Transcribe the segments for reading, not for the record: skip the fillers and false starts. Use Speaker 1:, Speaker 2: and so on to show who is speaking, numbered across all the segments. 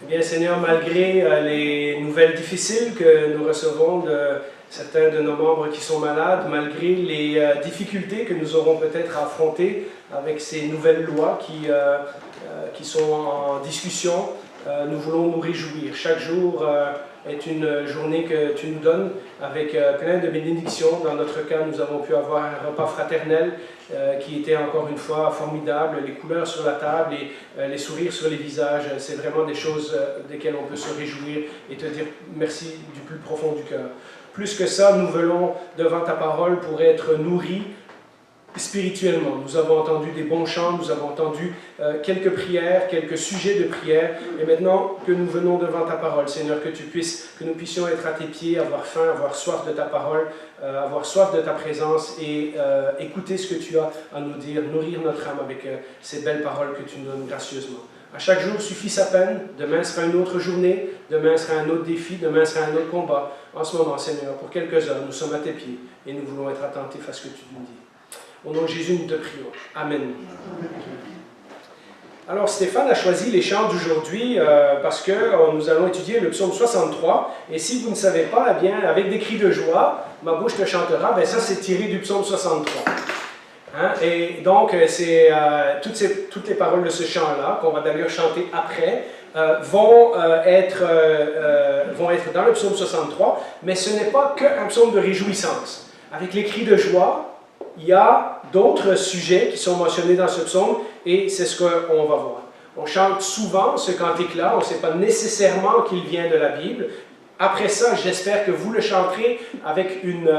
Speaker 1: Bien, Seigneur, malgré les nouvelles difficiles que nous recevons de certains de nos membres qui sont malades, malgré les difficultés que nous aurons peut-être à affronter avec ces nouvelles lois qui sont en discussion, nous voulons nous réjouir. Chaque jour est une journée que tu nous donnes avec plein de bénédictions. Dans notre cas, nous avons pu avoir un repas fraternel qui était encore une fois formidable. Les couleurs sur la table et les sourires sur les visages, c'est vraiment des choses desquelles on peut se réjouir et te dire merci du plus profond du cœur. Plus que ça, nous venons devant ta parole pour être nourris spirituellement. Nous avons entendu des bons chants, nous avons entendu quelques prières, quelques sujets de prière, et maintenant que nous venons devant ta parole, Seigneur, que nous puissions être à tes pieds, avoir faim, avoir soif de ta parole, avoir soif de ta présence et écouter ce que tu as à nous dire, nourrir notre âme avec ces belles paroles que tu nous donnes gracieusement. À chaque jour suffit sa peine, demain sera une autre journée, demain sera un autre défi, demain sera un autre combat. En ce moment, Seigneur, pour quelques heures, nous sommes à tes pieds et nous voulons être attentifs à ce que tu nous dis. Au nom de Jésus, nous te prions. Amen. Alors, Stéphane a choisi les chants d'aujourd'hui parce que nous allons étudier le psaume 63. Et si vous ne savez pas, eh bien, avec des cris de joie, ma bouche te chantera, ben ça, c'est tiré du psaume 63. Hein? Et donc, c'est toutes les paroles de ce chant-là, qu'on va d'ailleurs chanter après, vont être dans le psaume 63, mais ce n'est pas qu'un psaume de réjouissance. Avec les cris de joie, il y a d'autres sujets qui sont mentionnés dans ce psaume et c'est ce qu'on va voir. On chante souvent ce cantique-là, on ne sait pas nécessairement qu'il vient de la Bible. Après ça, j'espère que vous le chanterez avec une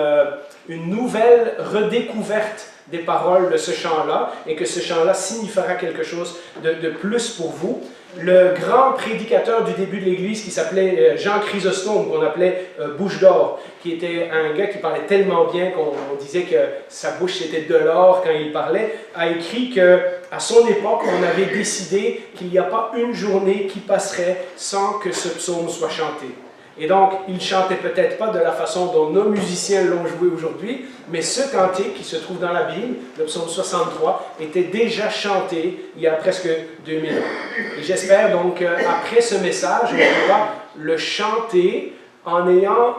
Speaker 1: nouvelle redécouverte des paroles de ce chant-là et que ce chant-là signifiera quelque chose de plus pour vous. Le grand prédicateur du début de l'Église qui s'appelait Jean Chrysostome, qu'on appelait Bouche d'or, qui était un gars qui parlait tellement bien qu'on disait que sa bouche c'était de l'or quand il parlait, a écrit qu'à son époque, on avait décidé qu'il n'y a pas une journée qui passerait sans que ce psaume soit chanté. Et donc, il ne chantait peut-être pas de la façon dont nos musiciens l'ont joué aujourd'hui, mais ce cantique qui se trouve dans la Bible, le psaume 63, était déjà chanté il y a presque 2000 ans. Et j'espère donc qu'après ce message, on pourra le chanter en ayant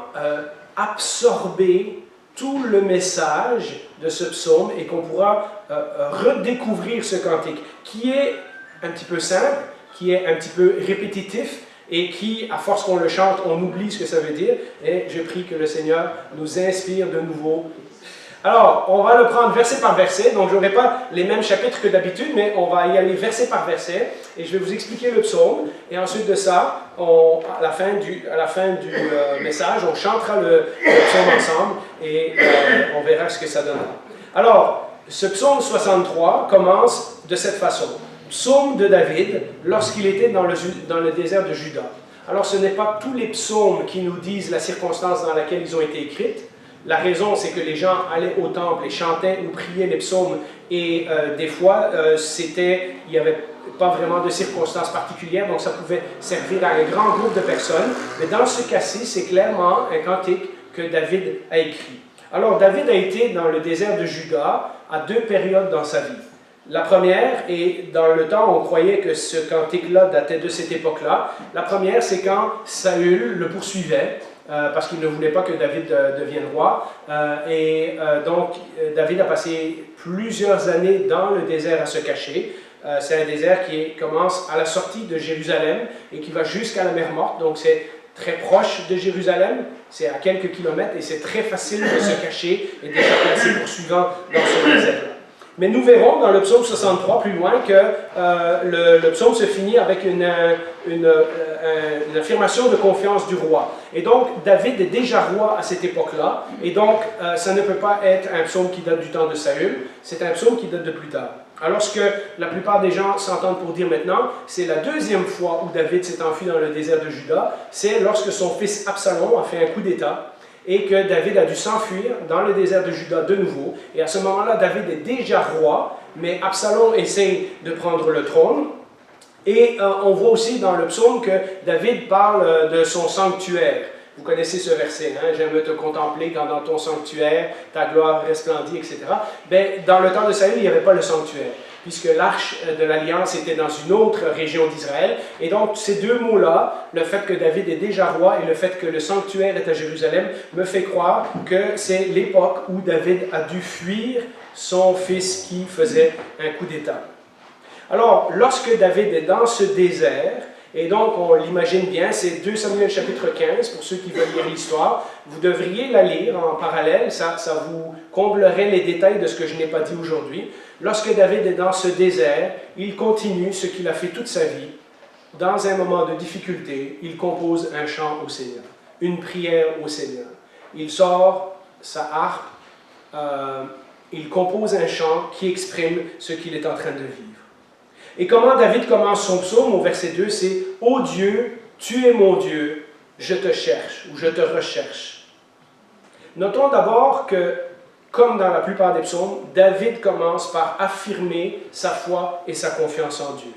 Speaker 1: absorbé tout le message de ce psaume et qu'on pourra redécouvrir ce cantique qui est un petit peu simple, qui est un petit peu répétitif, et qui, à force qu'on le chante, on oublie ce que ça veut dire. Et je prie que le Seigneur nous inspire de nouveau. Alors, on va le prendre verset par verset. Donc, je n'aurai pas les mêmes chapitres que d'habitude, mais on va y aller verset par verset. Et je vais vous expliquer le psaume. Et ensuite de ça, à la fin du message, on chantera le psaume ensemble et on verra ce que ça donnera. Alors, ce psaume 63 commence de cette façon. Psaume de David, lorsqu'il était dans le désert de Juda. Alors, ce n'est pas tous les psaumes qui nous disent la circonstance dans laquelle ils ont été écrits. La raison, c'est que les gens allaient au temple et chantaient ou priaient les psaumes, et des fois, il n'y avait pas vraiment de circonstances particulières, donc ça pouvait servir à un grand groupe de personnes. Mais dans ce cas-ci, c'est clairement un cantique que David a écrit. Alors, David a été dans le désert de Juda à deux périodes dans sa vie. La première, et dans le temps, on croyait que ce cantique-là datait de cette époque-là. La première, c'est quand Saül le poursuivait, parce qu'il ne voulait pas que David devienne roi. Donc, David a passé plusieurs années dans le désert à se cacher. C'est un désert qui commence à la sortie de Jérusalem et qui va jusqu'à la mer Morte. Donc, c'est très proche de Jérusalem, c'est à quelques kilomètres et c'est très facile de se cacher et d'échapper à ses poursuivants dans ce désert. Mais nous verrons dans le psaume 63 plus loin que le psaume se finit avec une affirmation de confiance du roi. Et donc, David est déjà roi à cette époque-là. Et donc, ça ne peut pas être un psaume qui date du temps de Saül. C'est un psaume qui date de plus tard. Alors, ce que la plupart des gens s'entendent pour dire maintenant, c'est la deuxième fois où David s'est enfui dans le désert de Juda. C'est lorsque son fils Absalom a fait un coup d'État et que David a dû s'enfuir dans le désert de Juda de nouveau. Et à ce moment-là, David est déjà roi, mais Absalom essaie de prendre le trône. Et on voit aussi dans le psaume que David parle de son sanctuaire. Vous connaissez ce verset, hein? « J'aime te contempler quand dans ton sanctuaire, ta gloire resplendit, etc. » Bien, dans le temps de Saül, il n'y avait pas le sanctuaire. puisque l'arche de l'Alliance était dans une autre région d'Israël. Et donc, ces deux mots-là, le fait que David est déjà roi et le fait que le sanctuaire est à Jérusalem, me fait croire que c'est l'époque où David a dû fuir son fils qui faisait un coup d'État. Alors, lorsque David est dans ce désert, et donc on l'imagine bien, c'est 2 Samuel chapitre 15, pour ceux qui veulent lire l'histoire, vous devriez la lire en parallèle, ça vous comblerait les détails de ce que je n'ai pas dit aujourd'hui. Lorsque David est dans ce désert, il continue ce qu'il a fait toute sa vie. Dans un moment de difficulté, il compose un chant au Seigneur, une prière au Seigneur. Il sort sa harpe, il compose un chant qui exprime ce qu'il est en train de vivre. Et comment David commence son psaume au verset 2, c'est « Ô Dieu, tu es mon Dieu, je te cherche » ou « je te recherche ». Notons d'abord que, comme dans la plupart des psaumes, David commence par affirmer sa foi et sa confiance en Dieu.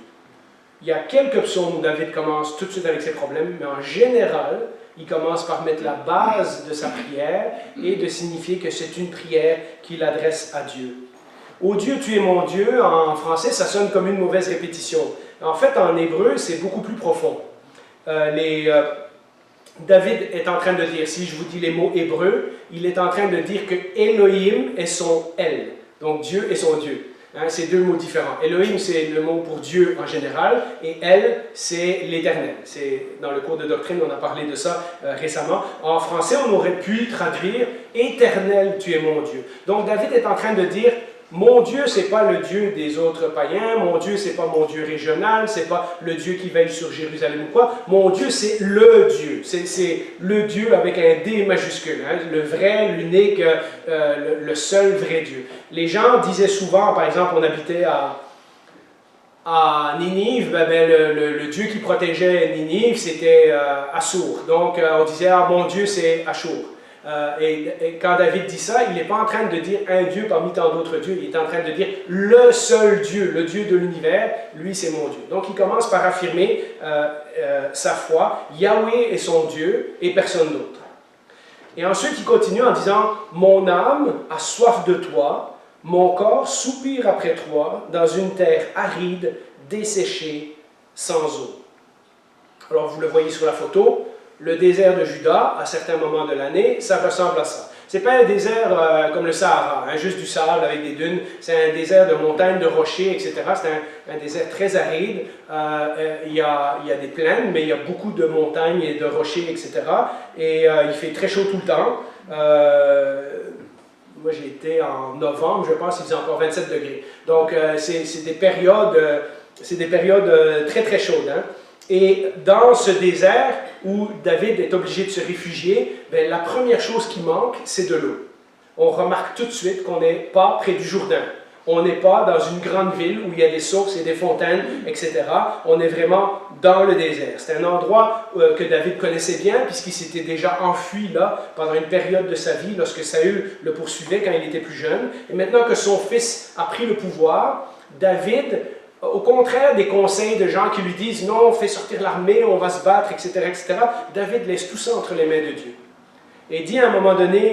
Speaker 1: Il y a quelques psaumes où David commence tout de suite avec ses problèmes, mais en général, il commence par mettre la base de sa prière et de signifier que c'est une prière qu'il adresse à Dieu. Ô Dieu, tu es mon Dieu, en français, ça sonne comme une mauvaise répétition. En fait, en hébreu, c'est beaucoup plus profond. David est en train de dire, si je vous dis les mots hébreux, il est en train de dire que Elohim est son El. Donc Dieu est son Dieu. Hein, c'est deux mots différents. Elohim, c'est le mot pour Dieu en général, et El, c'est l'éternel. Dans le cours de doctrine, on a parlé de ça récemment. En français, on aurait pu traduire Éternel, tu es mon Dieu. Donc David est en train de dire, mon Dieu, ce n'est pas le Dieu des autres païens, mon Dieu, ce n'est pas mon Dieu régional, ce n'est pas le Dieu qui veille sur Jérusalem ou quoi. Mon Dieu, c'est le Dieu. C'est le Dieu avec un D majuscule, hein, le vrai, l'unique, le seul vrai Dieu. Les gens disaient souvent, par exemple, on habitait à Ninive, le Dieu qui protégeait Ninive, c'était Assur. Donc, on disait, ah, mon Dieu, c'est Ashur. Et quand David dit ça, il n'est pas en train de dire un Dieu parmi tant d'autres dieux, il est en train de dire le seul Dieu, le Dieu de l'univers, lui c'est mon Dieu. Donc il commence par affirmer sa foi, Yahweh est son Dieu et personne d'autre. Et ensuite il continue en disant, mon âme a soif de toi, mon corps soupire après toi dans une terre aride, desséchée, sans eau. Alors vous le voyez sur la photo, le désert de Juda, à certains moments de l'année, ça ressemble à ça. Ce n'est pas un désert comme le Sahara, hein, juste du sable avec des dunes. C'est un désert de montagnes, de rochers, etc. C'est un désert très aride. Il y a des plaines, mais il y a beaucoup de montagnes et de rochers, etc. Et il fait très chaud tout le temps. Moi, j'ai été en novembre, je pense qu'il faisait encore 27 degrés. Donc, c'est des périodes très, très chaudes. Hein. Et dans ce désert où David est obligé de se réfugier, bien, la première chose qui manque, c'est de l'eau. On remarque tout de suite qu'on n'est pas près du Jourdain. On n'est pas dans une grande ville où il y a des sources et des fontaines, etc. On est vraiment dans le désert. C'est un endroit que David connaissait bien, puisqu'il s'était déjà enfui là pendant une période de sa vie, lorsque Saül le poursuivait quand il était plus jeune. Et maintenant que son fils a pris le pouvoir, David, au contraire des conseils de gens qui lui disent « Non, on fait sortir l'armée, on va se battre, etc. etc. » David laisse tout ça entre les mains de Dieu. Et dit à un moment donné,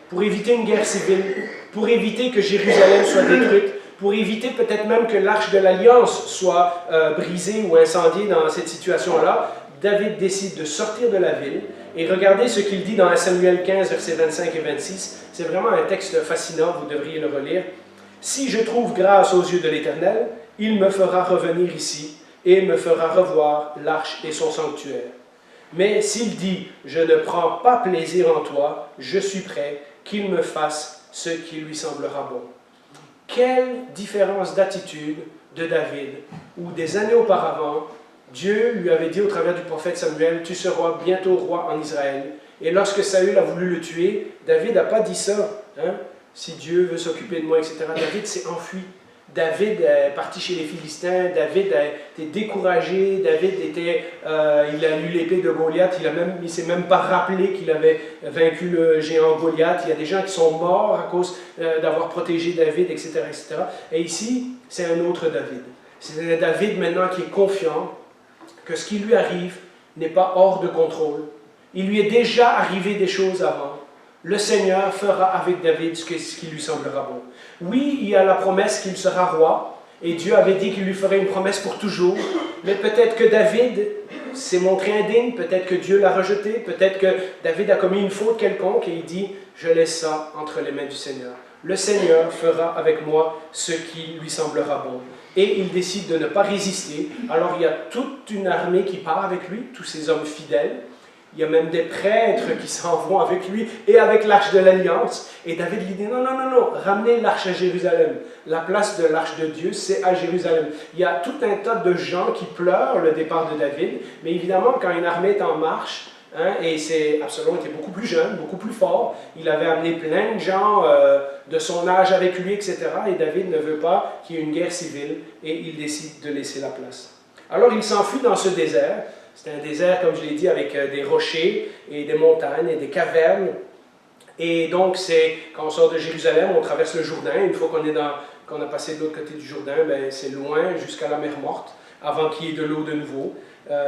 Speaker 1: pour éviter une guerre civile, pour éviter que Jérusalem soit détruite, pour éviter peut-être même que l'arche de l'Alliance soit brisée ou incendiée dans cette situation-là, David décide de sortir de la ville. Et regardez ce qu'il dit dans 1 Samuel 15, versets 25 et 26. C'est vraiment un texte fascinant, vous devriez le relire. « Si je trouve grâce aux yeux de l'Éternel, il me fera revenir ici et me fera revoir l'arche et son sanctuaire. Mais s'il dit, je ne prends pas plaisir en toi, je suis prêt qu'il me fasse ce qui lui semblera bon. » Quelle différence d'attitude de David, où des années auparavant, Dieu lui avait dit au travers du prophète Samuel, « Tu seras bientôt roi en Israël. » Et lorsque Saül a voulu le tuer, David n'a pas dit ça. Hein? Si Dieu veut s'occuper de moi, etc. David s'est enfui. David est parti chez les Philistins, David était découragé, David il a lu l'épée de Goliath, il ne s'est même pas rappelé qu'il avait vaincu le géant Goliath. Il y a des gens qui sont morts à cause d'avoir protégé David, etc., etc. Et ici, c'est un autre David. C'est un David maintenant qui est confiant que ce qui lui arrive n'est pas hors de contrôle. Il lui est déjà arrivé des choses avant. Le Seigneur fera avec David ce qui lui semblera bon. Oui, il y a la promesse qu'il sera roi, et Dieu avait dit qu'il lui ferait une promesse pour toujours. Mais peut-être que David s'est montré indigne, peut-être que Dieu l'a rejeté, peut-être que David a commis une faute quelconque et il dit « Je laisse ça entre les mains du Seigneur. Le Seigneur fera avec moi ce qui lui semblera bon. » Et il décide de ne pas résister. Alors il y a toute une armée qui part avec lui, tous ces hommes fidèles. Il y a même des prêtres qui s'en vont avec lui et avec l'arche de l'Alliance. Et David lui dit, non, non, non, non, ramenez l'arche à Jérusalem. La place de l'arche de Dieu, c'est à Jérusalem. Il y a tout un tas de gens qui pleurent le départ de David. Mais évidemment, quand une armée est en marche, et Absalom était beaucoup plus jeune, beaucoup plus fort, il avait amené plein de gens de son âge avec lui, etc. Et David ne veut pas qu'il y ait une guerre civile et il décide de laisser la place. Alors il s'enfuit dans ce désert. C'est un désert, comme je l'ai dit, avec des rochers et des montagnes et des cavernes. Et donc, quand on sort de Jérusalem, on traverse le Jourdain. Une fois qu'on a passé de l'autre côté du Jourdain, ben, c'est loin jusqu'à la mer Morte, avant qu'il y ait de l'eau de nouveau.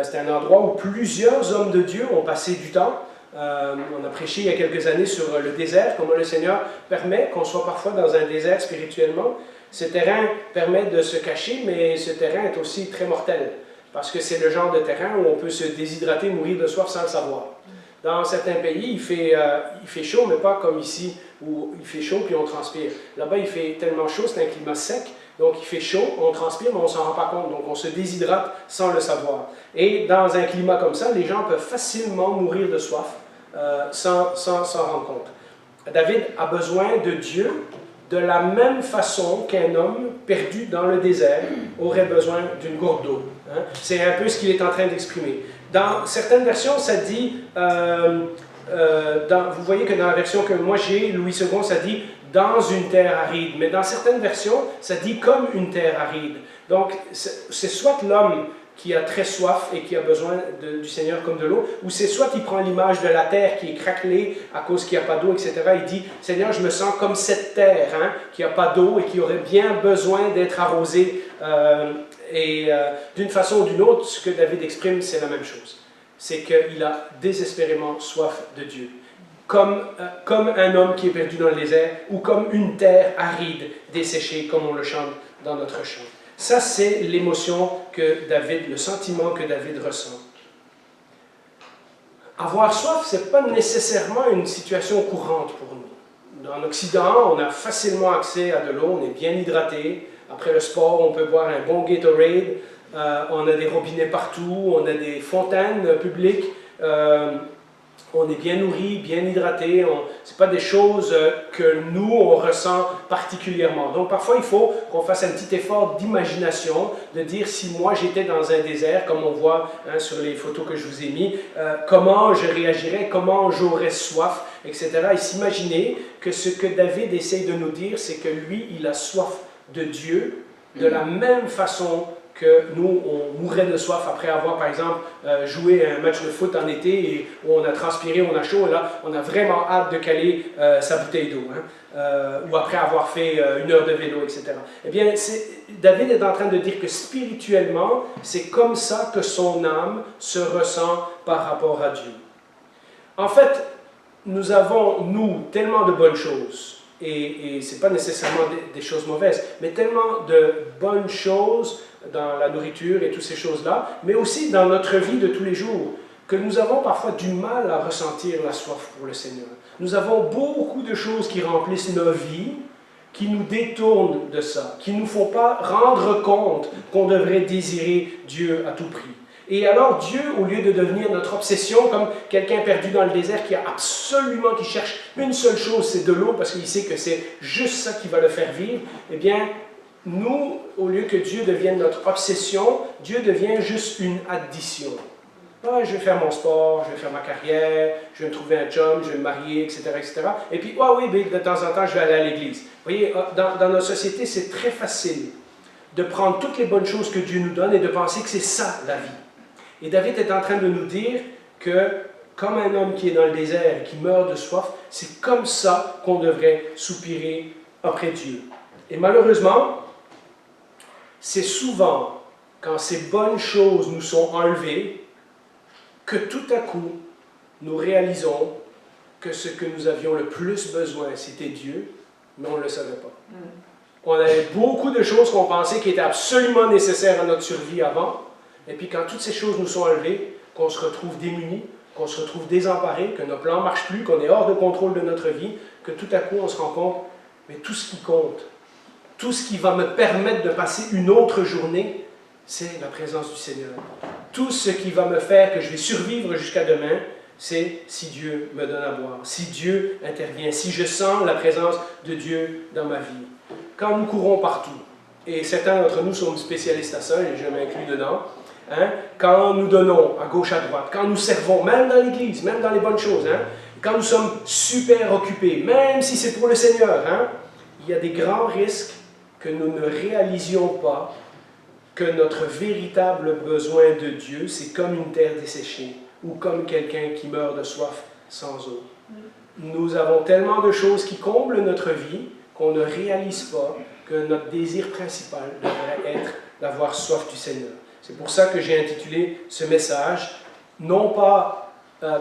Speaker 1: C'est un endroit où plusieurs hommes de Dieu ont passé du temps. On a prêché il y a quelques années sur le désert, comment le Seigneur permet qu'on soit parfois dans un désert spirituellement. Ce terrain permet de se cacher, mais ce terrain est aussi très mortel. Parce que c'est le genre de terrain où on peut se déshydrater, mourir de soif sans le savoir. Dans certains pays, il fait chaud, mais pas comme ici, où il fait chaud puis on transpire. Là-bas, il fait tellement chaud, c'est un climat sec, donc il fait chaud, on transpire, mais on ne s'en rend pas compte, donc on se déshydrate sans le savoir. Et dans un climat comme ça, les gens peuvent facilement mourir de soif sans s'en rendre compte. David a besoin de Dieu de la même façon qu'un homme perdu dans le désert aurait besoin d'une gourde d'eau. Hein? C'est un peu ce qu'il est en train d'exprimer. Dans certaines versions, ça dit, vous voyez que dans la version que moi j'ai, Louis II, ça dit « dans une terre aride », mais dans certaines versions, ça dit « comme une terre aride ». Donc, c'est soit l'homme qui a très soif et qui a besoin du Seigneur comme de l'eau, ou c'est soit il prend l'image de la terre qui est craquelée à cause qu'il n'y a pas d'eau, etc. Il dit, Seigneur, je me sens comme cette terre qui n'a pas d'eau et qui aurait bien besoin d'être arrosée. D'une façon ou d'une autre, ce que David exprime, c'est la même chose. C'est qu'il a désespérément soif de Dieu. Comme un homme qui est perdu dans le désert, ou comme une terre aride, desséchée, comme on le chante dans notre chant. Ça, c'est l'émotion que David, le sentiment que David ressent. Avoir soif, ce n'est pas nécessairement une situation courante pour nous. Dans l'Occident, on a facilement accès à de l'eau, on est bien hydraté. Après le sport, on peut boire un bon Gatorade. On a des robinets partout, on a des fontaines publiques. On est bien nourri, bien hydraté. Ce n'est pas des choses que nous, on ressent particulièrement. Donc parfois, il faut qu'on fasse un petit effort d'imagination, de dire si moi j'étais dans un désert, comme on voit sur les photos que je vous ai mis, comment je réagirais, comment j'aurais soif, etc. Et s'imaginer que ce que David essaye de nous dire, c'est que lui, il a soif de Dieu de la même façon que nous, on mourrait de soif après avoir, par exemple, joué un match de foot en été et où on a transpiré, on a chaud, et là, on a vraiment hâte de caler sa bouteille d'eau, ou après avoir fait 1 heure de vélo, etc. Eh bien, David est en train de dire que spirituellement, c'est comme ça que son âme se ressent par rapport à Dieu. En fait, nous avons, tellement de bonnes choses, et ce n'est pas nécessairement des choses mauvaises, mais tellement de bonnes choses dans la nourriture et toutes ces choses-là, mais aussi dans notre vie de tous les jours, que nous avons parfois du mal à ressentir la soif pour le Seigneur. Nous avons beaucoup de choses qui remplissent nos vies, qui nous détournent de ça, qui ne nous font pas rendre compte qu'on devrait désirer Dieu à tout prix. Et alors Dieu, au lieu de devenir notre obsession, comme quelqu'un perdu dans le désert qui cherche une seule chose, c'est de l'eau, parce qu'il sait que c'est juste ça qui va le faire vivre, eh bien, nous, au lieu que Dieu devienne notre obsession, Dieu devient juste une addition. Ah, je vais faire mon sport, je vais faire ma carrière, je vais me trouver un job, je vais me marier, etc. etc. Et puis, de temps en temps, je vais aller à l'église. Vous voyez, dans notre société, c'est très facile de prendre toutes les bonnes choses que Dieu nous donne et de penser que c'est ça, la vie. Et David est en train de nous dire que, comme un homme qui est dans le désert et qui meurt de soif, c'est comme ça qu'on devrait soupirer après Dieu. Et malheureusement, c'est souvent quand ces bonnes choses nous sont enlevées que tout à coup, nous réalisons que ce que nous avions le plus besoin, c'était Dieu, mais on ne le savait pas. On avait beaucoup de choses qu'on pensait qui étaient absolument nécessaires à notre survie avant. Et puis quand toutes ces choses nous sont enlevées, qu'on se retrouve démunis, qu'on se retrouve désemparés, que nos plans ne marchent plus, qu'on est hors de contrôle de notre vie, que tout à coup on se rend compte, mais tout ce qui compte, tout ce qui va me permettre de passer une autre journée, c'est la présence du Seigneur. Tout ce qui va me faire que je vais survivre jusqu'à demain, c'est si Dieu me donne à boire, si Dieu intervient, si je sens la présence de Dieu dans ma vie. Quand nous courons partout, et certains d'entre nous sont spécialistes à ça, et je m'inclus dedans, hein, quand nous donnons à gauche, à droite, quand nous servons, même dans l'Église, même dans les bonnes choses, hein, quand nous sommes super occupés, même si c'est pour le Seigneur, hein, il y a des grands risques que nous ne réalisions pas que notre véritable besoin de Dieu, c'est comme une terre desséchée ou comme quelqu'un qui meurt de soif sans eau. Nous avons tellement de choses qui comblent notre vie qu'on ne réalise pas que notre désir principal devrait être d'avoir soif du Seigneur. C'est pour ça que j'ai intitulé ce message, non pas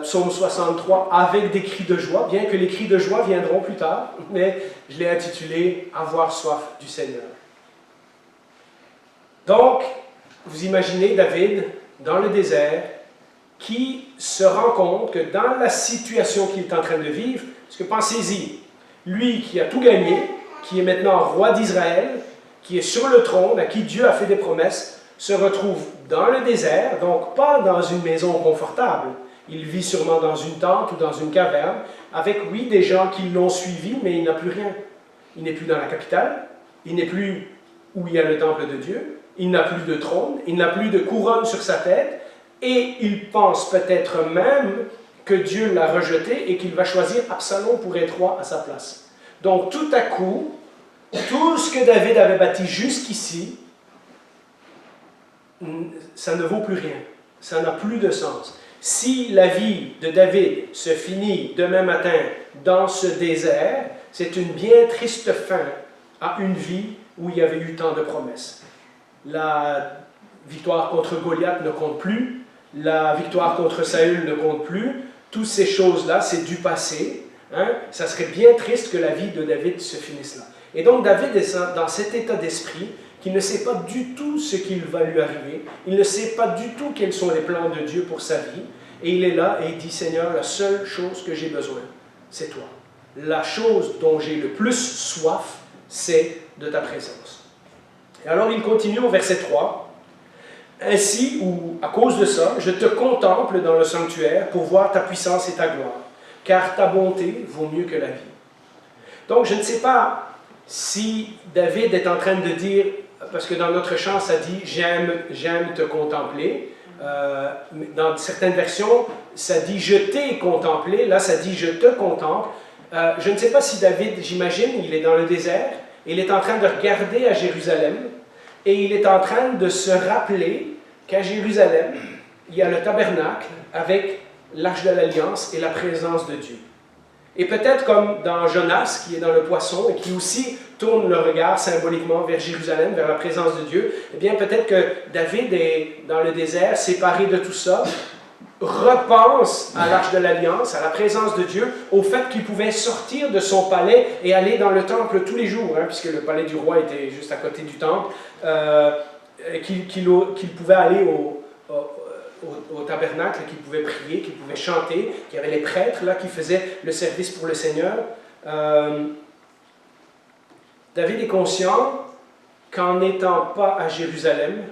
Speaker 1: Psaume 63 avec des cris de joie, bien que les cris de joie viendront plus tard, mais je l'ai intitulé « Avoir soif du Seigneur ». Donc, vous imaginez David dans le désert qui se rend compte que dans la situation qu'il est en train de vivre, parce que pensez-y, lui qui a tout gagné, qui est maintenant roi d'Israël, qui est sur le trône, à qui Dieu a fait des promesses, se retrouve dans le désert, donc pas dans une maison confortable. Il vit sûrement dans une tente ou dans une caverne, avec, oui, des gens qui l'ont suivi, mais il n'a plus rien. Il n'est plus dans la capitale, il n'est plus où il y a le temple de Dieu, il n'a plus de trône, il n'a plus de couronne sur sa tête, et il pense peut-être même que Dieu l'a rejeté et qu'il va choisir Absalom pour être roi à sa place. Donc tout à coup, tout ce que David avait bâti jusqu'ici, ça ne vaut plus rien. Ça n'a plus de sens. Si la vie de David se finit demain matin dans ce désert, c'est une bien triste fin à une vie où il y avait eu tant de promesses. La victoire contre Goliath ne compte plus, la victoire contre Saül ne compte plus, toutes ces choses-là, c'est du passé. Hein? Ça serait bien triste que la vie de David se finisse là. Et donc David est dans cet état d'esprit qu'il ne sait pas du tout ce qui va lui arriver, il ne sait pas du tout quels sont les plans de Dieu pour sa vie, et il est là et il dit, Seigneur, la seule chose que j'ai besoin, c'est toi. La chose dont j'ai le plus soif, c'est de ta présence. Et alors il continue au verset 3, « Ainsi, ou à cause de ça, je te contemple dans le sanctuaire pour voir ta puissance et ta gloire, car ta bonté vaut mieux que la vie. » Donc je ne sais pas si David est en train de dire, parce que dans notre chant ça dit « j'aime te contempler », dans certaines versions ça dit « je t'ai contemplé », là ça dit « je te contemple ». Je ne sais pas si David, j'imagine, il est dans le désert, il est en train de regarder à Jérusalem, et il est en train de se rappeler qu'à Jérusalem, il y a le tabernacle avec l'arche de l'Alliance et la présence de Dieu. Et peut-être comme dans Jonas, qui est dans le poisson et qui aussi tourne le regard symboliquement vers Jérusalem, vers la présence de Dieu, eh bien peut-être que David est dans le désert, séparé de tout ça, repense à l'arche de l'Alliance, à la présence de Dieu, au fait qu'il pouvait sortir de son palais et aller dans le temple tous les jours, hein, puisque le palais du roi était juste à côté du temple, qu'il pouvait aller au tabernacle, qu'il pouvait prier, qu'il pouvait chanter, qu'il y avait les prêtres là qui faisaient le service pour le Seigneur. David est conscient qu'en n'étant pas à Jérusalem,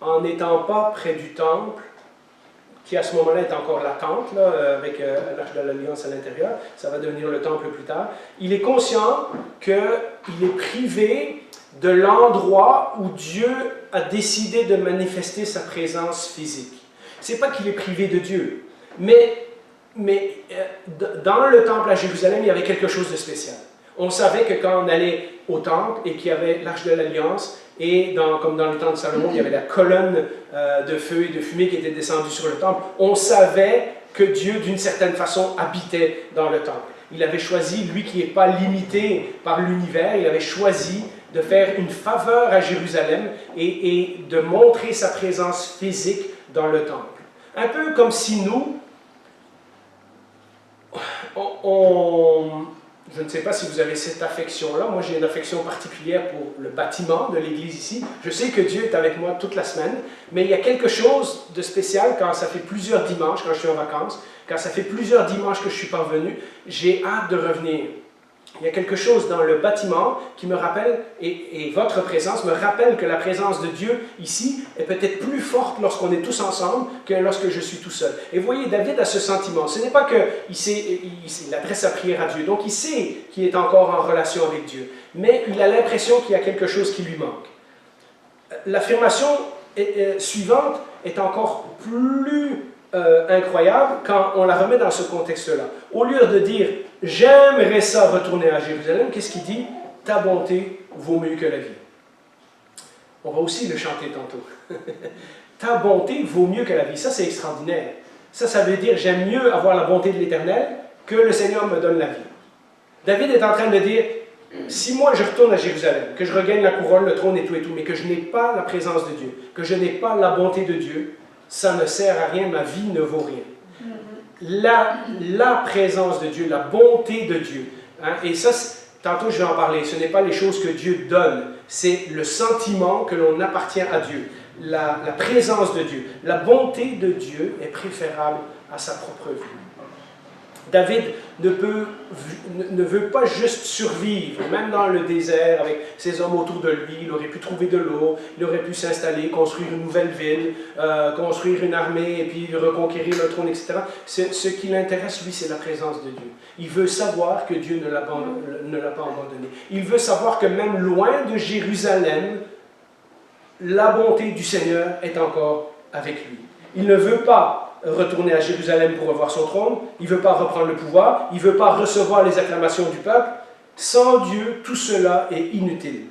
Speaker 1: en n'étant pas près du temple, qui à ce moment-là est encore la tente, là, avec l'arche de l'Alliance à l'intérieur, ça va devenir le temple plus tard, il est conscient qu'il est privé de l'endroit où Dieu a décidé de manifester sa présence physique. C'est pas qu'il est privé de Dieu, mais dans le temple à Jérusalem, il y avait quelque chose de spécial. On savait que quand on allait au temple et qu'il y avait l'arche de l'Alliance, et comme dans le temps de Salomon, il y avait la colonne de feu et de fumée qui était descendue sur le temple, on savait que Dieu, d'une certaine façon, habitait dans le temple. Il avait choisi, lui qui n'est pas limité par l'univers, il avait choisi de faire une faveur à Jérusalem et de montrer sa présence physique dans le temple. Un peu comme si nous, je ne sais pas si vous avez cette affection-là. Moi, j'ai une affection particulière pour le bâtiment de l'église ici. Je sais que Dieu est avec moi toute la semaine, mais il y a quelque chose de spécial quand ça fait plusieurs dimanches, quand je suis en vacances, quand ça fait plusieurs dimanches que je suis parvenu, j'ai hâte de revenir. Il y a quelque chose dans le bâtiment qui me rappelle, et votre présence me rappelle que la présence de Dieu ici est peut-être plus forte lorsqu'on est tous ensemble que lorsque je suis tout seul. Et vous voyez, David a ce sentiment. Ce n'est pas qu'il adresse sa prière à Dieu, donc il sait qu'il est encore en relation avec Dieu, mais il a l'impression qu'il y a quelque chose qui lui manque. L'affirmation suivante est encore plus incroyable quand on la remet dans ce contexte-là. Au lieu de dire « j'aimerais ça retourner à Jérusalem », qu'est-ce qu'il dit? « Ta bonté vaut mieux que la vie ». On va aussi le chanter tantôt. Ta bonté vaut mieux que la vie. Ça, c'est extraordinaire. Ça veut dire « j'aime mieux avoir la bonté de l'Éternel que le Seigneur me donne la vie ». David est en train de dire « si moi je retourne à Jérusalem, que je regagne la couronne, le trône et tout, mais que je n'ai pas la présence de Dieu, que je n'ai pas la bonté de Dieu, ça ne sert à rien, ma vie ne vaut rien. » La présence de Dieu, la bonté de Dieu. Hein, et ça, tantôt je vais en parler, ce n'est pas les choses que Dieu donne, c'est le sentiment que l'on appartient à Dieu, la présence de Dieu. La bonté de Dieu est préférable à sa propre vie. David ne veut pas juste survivre, même dans le désert, avec ses hommes autour de lui. Il aurait pu trouver de l'eau, il aurait pu s'installer, construire une nouvelle ville, construire une armée et puis reconquérir le trône, etc. Ce qui l'intéresse, lui, c'est la présence de Dieu. Il veut savoir que Dieu ne l'a pas abandonné. Il veut savoir que même loin de Jérusalem, la bonté du Seigneur est encore avec lui. Il ne veut pas retourner à Jérusalem pour revoir son trône, il ne veut pas reprendre le pouvoir, il ne veut pas recevoir les acclamations du peuple. Sans Dieu, tout cela est inutile.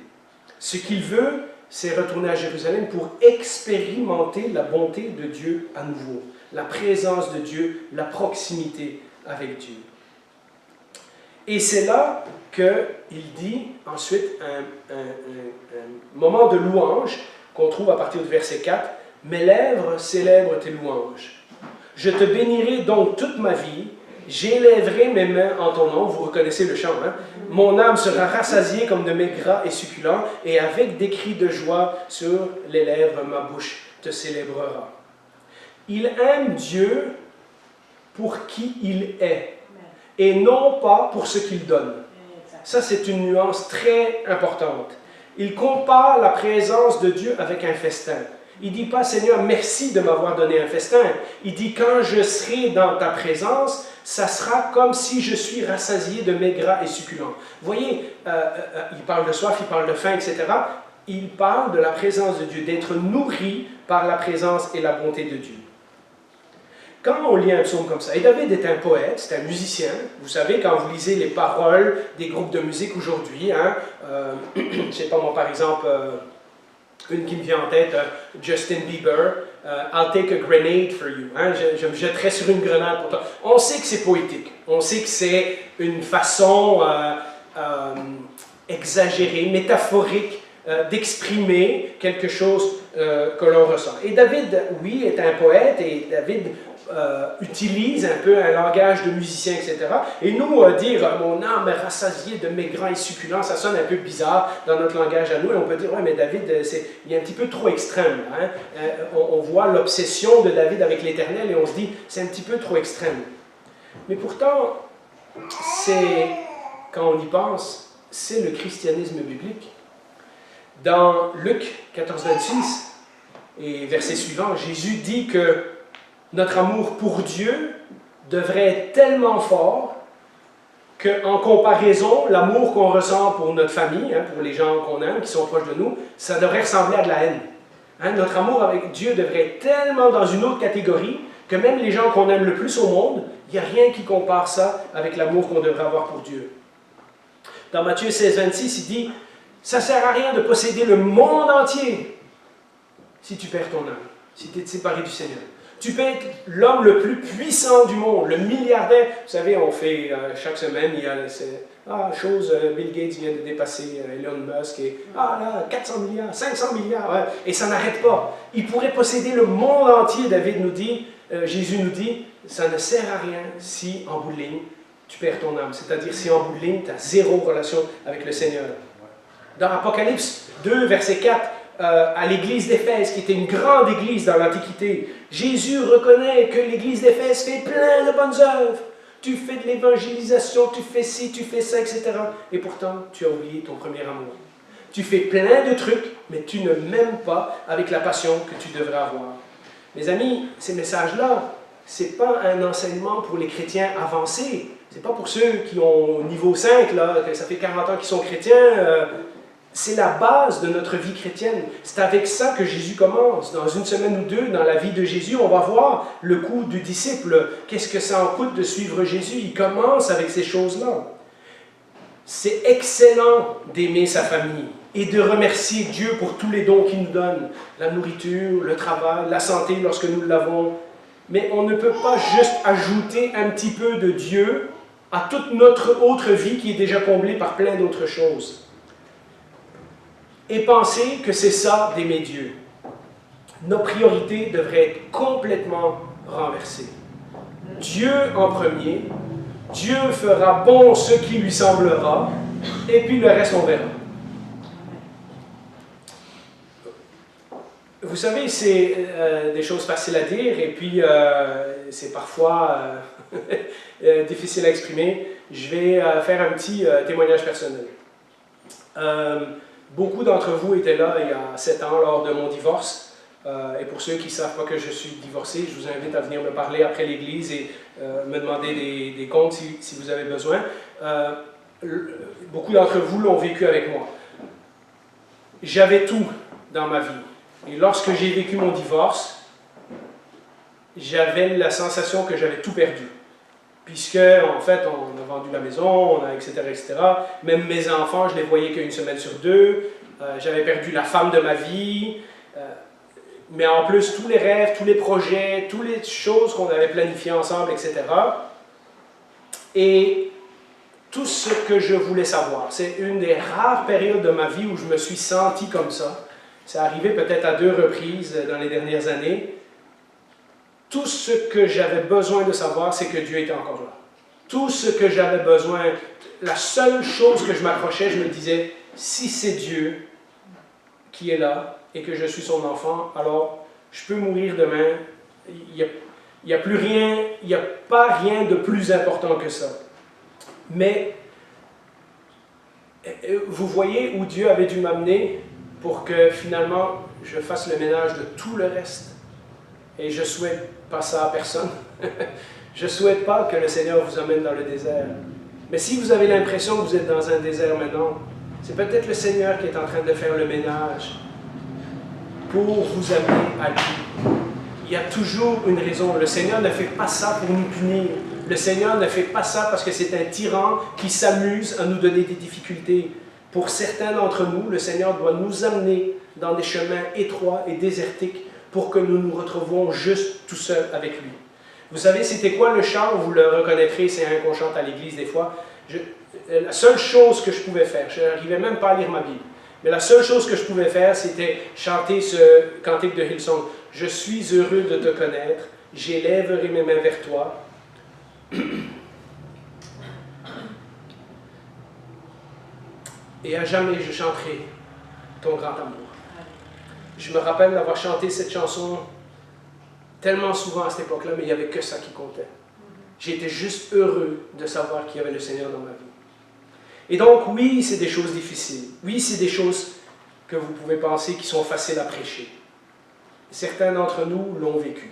Speaker 1: Ce qu'il veut, c'est retourner à Jérusalem pour expérimenter la bonté de Dieu à nouveau, la présence de Dieu, la proximité avec Dieu. Et c'est là qu'il dit ensuite un moment de louange qu'on trouve à partir du verset 4. « Mes lèvres célèbrent tes louanges. Je te bénirai donc toute ma vie, j'élèverai mes mains en ton nom. » Vous reconnaissez le chant, hein? « Mon âme sera rassasiée comme de mets gras et succulents, et avec des cris de joie sur les lèvres, ma bouche te célébrera. » Il aime Dieu pour qui il est, et non pas pour ce qu'il donne. Ça, c'est une nuance très importante. Il compare la présence de Dieu avec un festin. Il ne dit pas « Seigneur, merci de m'avoir donné un festin ». Il dit « Quand je serai dans ta présence, ça sera comme si je suis rassasié de mets gras et succulents. » Vous voyez, il parle de soif, il parle de faim, etc. Il parle de la présence de Dieu, d'être nourri par la présence et la bonté de Dieu. Quand on lit un psaume comme ça, et David est un poète, c'est un musicien, vous savez, quand vous lisez les paroles des groupes de musique aujourd'hui, hein, je ne sais pas moi par exemple, une qui me vient en tête, Justin Bieber, I'll take a grenade for you, hein, je me jetterai sur une grenade pour toi. On sait que c'est poétique, on sait que c'est une façon exagérée, métaphorique, d'exprimer quelque chose que l'on ressent. Et David, oui, est un poète, et David utilise un peu un langage de musicien, etc. Et nous, dire « mon âme est rassasiée de mets gras et succulents », ça sonne un peu bizarre dans notre langage à nous, et on peut dire « ouais, mais David, il est un petit peu trop extrême. Hein? » On voit l'obsession de David avec l'Éternel, et on se dit « c'est un petit peu trop extrême ». Mais pourtant, quand on y pense, c'est le christianisme biblique. Dans Luc 14, 26, et verset suivant, Jésus dit que notre amour pour Dieu devrait être tellement fort qu'en comparaison, l'amour qu'on ressent pour notre famille, hein, pour les gens qu'on aime, qui sont proches de nous, ça devrait ressembler à de la haine. Hein, notre amour avec Dieu devrait être tellement dans une autre catégorie que même les gens qu'on aime le plus au monde, il n'y a rien qui compare ça avec l'amour qu'on devrait avoir pour Dieu. Dans Matthieu 16, 26, il dit « Ça ne sert à rien de posséder le monde entier si tu perds ton âme, si tu es séparé du Seigneur. Tu peux être l'homme le plus puissant du monde, le milliardaire. » Vous savez, on fait chaque semaine, il y a Bill Gates vient de dépasser Elon Musk, et là, 400 milliards, 500 milliards, ouais, et ça n'arrête pas. Il pourrait posséder le monde entier, Jésus nous dit, ça ne sert à rien si, en bout de ligne, tu perds ton âme. C'est-à-dire, si en bout de ligne, tu as zéro relation avec le Seigneur. Dans Apocalypse 2, verset 4, à l'église d'Éphèse, qui était une grande église dans l'Antiquité, Jésus reconnaît que l'église d'Éphèse fait plein de bonnes œuvres. Tu fais de l'évangélisation, tu fais ci, tu fais ça, etc. Et pourtant, tu as oublié ton premier amour. Tu fais plein de trucs, mais tu ne m'aimes pas avec la passion que tu devrais avoir. Mes amis, ces messages-là, ce n'est pas un enseignement pour les chrétiens avancés. Ce n'est pas pour ceux qui ont niveau 5, là, que ça fait 40 ans qu'ils sont chrétiens. C'est la base de notre vie chrétienne. C'est avec ça que Jésus commence. Dans une semaine ou deux, dans la vie de Jésus, on va voir le coût du disciple. Qu'est-ce que ça en coûte de suivre Jésus? Il commence avec ces choses-là. C'est excellent d'aimer sa famille et de remercier Dieu pour tous les dons qu'il nous donne. La nourriture, le travail, la santé lorsque nous l'avons. Mais on ne peut pas juste ajouter un petit peu de Dieu à toute notre autre vie qui est déjà comblée par plein d'autres choses. Et penser que c'est ça d'aimer Dieu. Nos priorités devraient être complètement renversées. Dieu en premier, Dieu fera bon ce qui lui semblera, et puis le reste on verra. Vous savez, c'est des choses faciles à dire, et puis c'est parfois difficile à exprimer. Je vais faire un petit témoignage personnel. Beaucoup d'entre vous étaient là il y a 7 ans lors de mon divorce. Et pour ceux qui ne savent pas que je suis divorcé, je vous invite à venir me parler après l'église et me demander des comptes si vous avez besoin. Beaucoup d'entre vous l'ont vécu avec moi. J'avais tout dans ma vie. Et lorsque j'ai vécu mon divorce, j'avais la sensation que j'avais tout perdu. Puisque, en fait, on a vendu la maison, etc., etc. Même mes enfants, je les voyais qu'une semaine sur deux. J'avais perdu la femme de ma vie. Mais en plus, tous les rêves, tous les projets, toutes les choses qu'on avait planifiées ensemble, etc. Et tout ce que je voulais savoir, c'est une des rares périodes de ma vie où je me suis senti comme ça. C'est arrivé peut-être à 2 reprises dans les dernières années. Tout ce que j'avais besoin de savoir, c'est que Dieu était encore là. Tout ce que j'avais besoin, la seule chose que je m'accrochais, je me disais, si c'est Dieu qui est là et que je suis son enfant, alors je peux mourir demain. Il n'y a plus rien, il n'y a pas rien de plus important que ça. Mais vous voyez où Dieu avait dû m'amener pour que finalement je fasse le ménage de tout le reste. Et je ne souhaite pas ça à personne. Je ne souhaite pas que le Seigneur vous amène dans le désert. Mais si vous avez l'impression que vous êtes dans un désert maintenant, c'est peut-être le Seigneur qui est en train de faire le ménage pour vous amener à lui. Il y a toujours une raison. Le Seigneur ne fait pas ça pour nous punir. Le Seigneur ne fait pas ça parce que c'est un tyran qui s'amuse à nous donner des difficultés. Pour certains d'entre nous, le Seigneur doit nous amener dans des chemins étroits et désertiques pour que nous nous retrouvions juste tout seuls avec lui. Vous savez, c'était quoi le chant? Vous le reconnaîtrez, c'est un qu'on chante à l'église des fois. La seule chose que je pouvais faire, je n'arrivais même pas à lire ma Bible, mais la seule chose que je pouvais faire, c'était chanter ce cantique de Hillsong. « Je suis heureux de te connaître, j'élèverai mes mains vers toi. » Et à jamais je chanterai ton grand amour. Je me rappelle d'avoir chanté cette chanson tellement souvent à cette époque-là, mais il n'y avait que ça qui comptait. J'étais juste heureux de savoir qu'il y avait le Seigneur dans ma vie. Et donc, oui, c'est des choses difficiles. Oui, c'est des choses que vous pouvez penser qui sont faciles à prêcher. Certains d'entre nous l'ont vécu.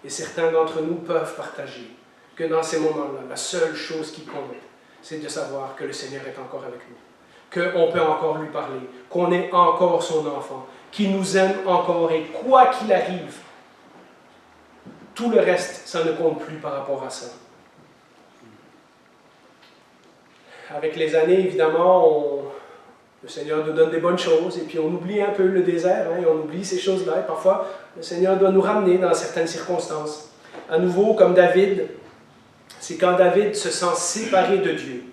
Speaker 1: Et certains d'entre nous peuvent partager que dans ces moments-là, la seule chose qui compte, c'est de savoir que le Seigneur est encore avec nous, qu'on peut encore lui parler, qu'on est encore son enfant, qu'il nous aime encore et quoi qu'il arrive, tout le reste, ça ne compte plus par rapport à ça. Avec les années, évidemment, le Seigneur nous donne des bonnes choses et puis on oublie un peu le désert, et on oublie ces choses-là. Et parfois, le Seigneur doit nous ramener dans certaines circonstances. À nouveau, comme David, c'est quand David se sent séparé de Dieu,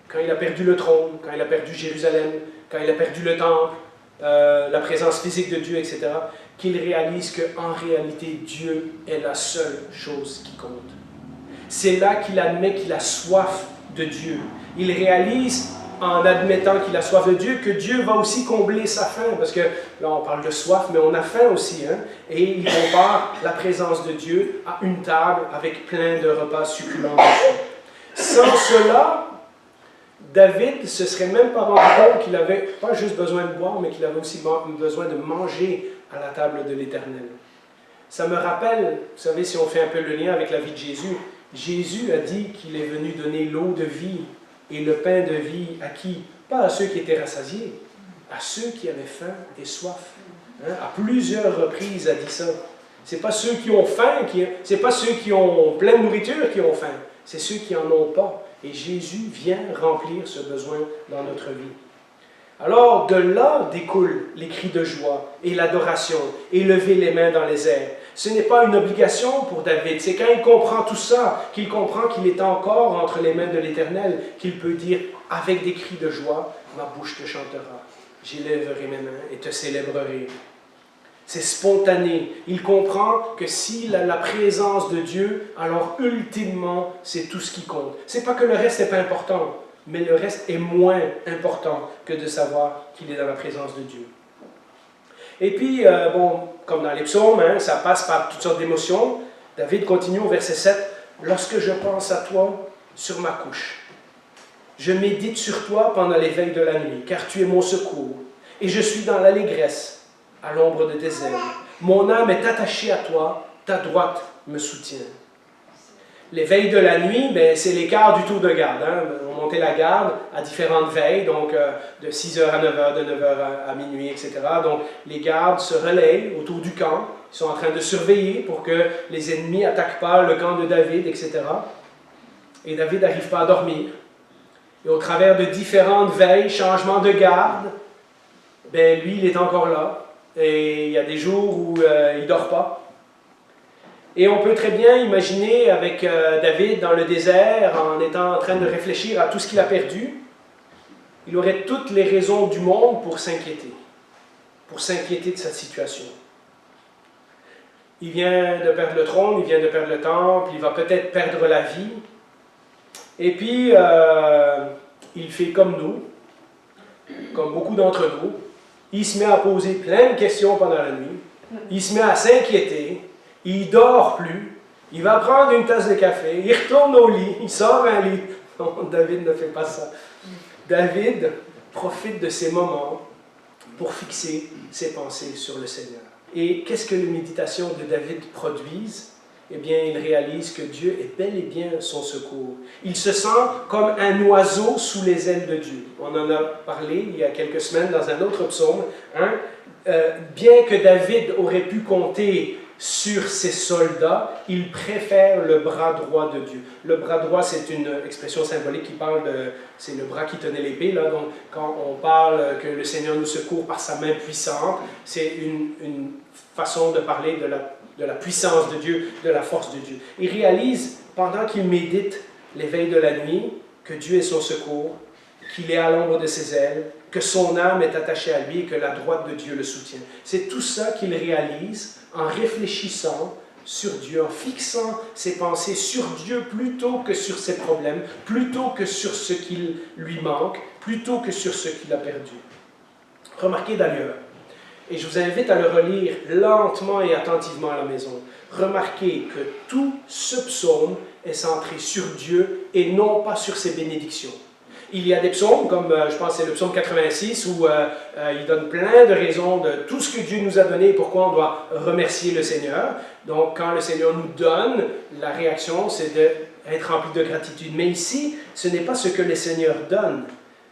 Speaker 1: quand il a perdu le trône, quand il a perdu Jérusalem, quand il a perdu le temple, la présence physique de Dieu, etc., qu'il réalise qu'en réalité, Dieu est la seule chose qui compte. C'est là qu'il admet qu'il a soif de Dieu. Il réalise, en admettant qu'il a soif de Dieu, que Dieu va aussi combler sa faim. Parce que là, on parle de soif, mais on a faim aussi. Hein? Et il compare la présence de Dieu à une table avec plein de repas succulents. Sans cela, David ne se serait même pas rendu compte qu'il avait pas juste besoin de boire, mais qu'il avait aussi besoin de manger à la table de l'Éternel. Ça me rappelle, vous savez, si on fait un peu le lien avec la vie de Jésus, Jésus a dit qu'il est venu donner l'eau de vie et le pain de vie à qui? Pas à ceux qui étaient rassasiés, à ceux qui avaient faim et soif. Hein? À plusieurs reprises, il a dit ça. Ce n'est pas ceux qui ont faim, c'est pas ceux qui ont plein de nourriture qui ont faim, c'est ceux qui n'en ont pas. Et Jésus vient remplir ce besoin dans notre vie. Alors, de là découlent les cris de joie et l'adoration et lever les mains dans les airs. Ce n'est pas une obligation pour David, c'est quand il comprend tout ça, qu'il comprend qu'il est encore entre les mains de l'Éternel, qu'il peut dire avec des cris de joie, ma bouche te chantera, j'élèverai mes mains et te célébrerai. C'est spontané. Il comprend que s'il a la présence de Dieu, alors ultimement, c'est tout ce qui compte. Ce n'est pas que le reste n'est pas important, mais le reste est moins important que de savoir qu'il est dans la présence de Dieu. Et puis, comme dans les psaumes, hein, ça passe par toutes sortes d'émotions. David continue au verset 7. « Lorsque je pense à toi sur ma couche, je médite sur toi pendant les veilles de la nuit, car tu es mon secours, et je suis dans l'allégresse à l'ombre de tes ailes. Mon âme est attachée à toi, ta droite me soutient. » Les veilles de la nuit, c'est l'écart du tour de garde. Hein. On montait la garde à différentes veilles, donc de 6h à 9h, de 9h à minuit, etc. Donc les gardes se relayent autour du camp. Ils sont en train de surveiller pour que les ennemis n'attaquent pas le camp de David, etc. Et David n'arrive pas à dormir. Et au travers de différentes veilles, changements de garde, lui, il est encore là. Et il y a des jours où il ne dort pas. Et on peut très bien imaginer avec David dans le désert, en étant en train de réfléchir à tout ce qu'il a perdu, il aurait toutes les raisons du monde pour s'inquiéter de sa situation. Il vient de perdre le trône, il vient de perdre le temple, il va peut-être perdre la vie. Et puis, il fait comme nous, comme beaucoup d'entre nous, il se met à poser plein de questions pendant la nuit, il se met à s'inquiéter, il ne dort plus, il va prendre une tasse de café, il retourne au lit, il sort un lit. Non, David ne fait pas ça. David profite de ces moments pour fixer ses pensées sur le Seigneur. Et qu'est-ce que les méditations de David produisent? Eh bien, il réalise que Dieu est bel et bien son secours. Il se sent comme un oiseau sous les ailes de Dieu. On en a parlé il y a quelques semaines dans un autre psaume. Hein? Bien que David aurait pu compter sur ses soldats, il préfère le bras droit de Dieu. Le bras droit, c'est une expression symbolique qui parle de... C'est le bras qui tenait l'épée. Là, donc, quand on parle que le Seigneur nous secourt par sa main puissante, c'est une façon de parler de la puissance de Dieu, de la force de Dieu. Il réalise, pendant qu'il médite les veilles de la nuit, que Dieu est son secours, qu'il est à l'ombre de ses ailes, que son âme est attachée à lui et que la droite de Dieu le soutient. C'est tout ça qu'il réalise en réfléchissant sur Dieu, en fixant ses pensées sur Dieu plutôt que sur ses problèmes, plutôt que sur ce qu'il lui manque, plutôt que sur ce qu'il a perdu. Remarquez d'ailleurs, et je vous invite à le relire lentement et attentivement à la maison, remarquez que tout ce psaume est centré sur Dieu et non pas sur ses bénédictions. Il y a des psaumes, comme je pense c'est le psaume 86, où il donne plein de raisons de tout ce que Dieu nous a donné et pourquoi on doit remercier le Seigneur. Donc quand le Seigneur nous donne, la réaction c'est d'être rempli de gratitude. Mais ici, ce n'est pas ce que le Seigneur donne.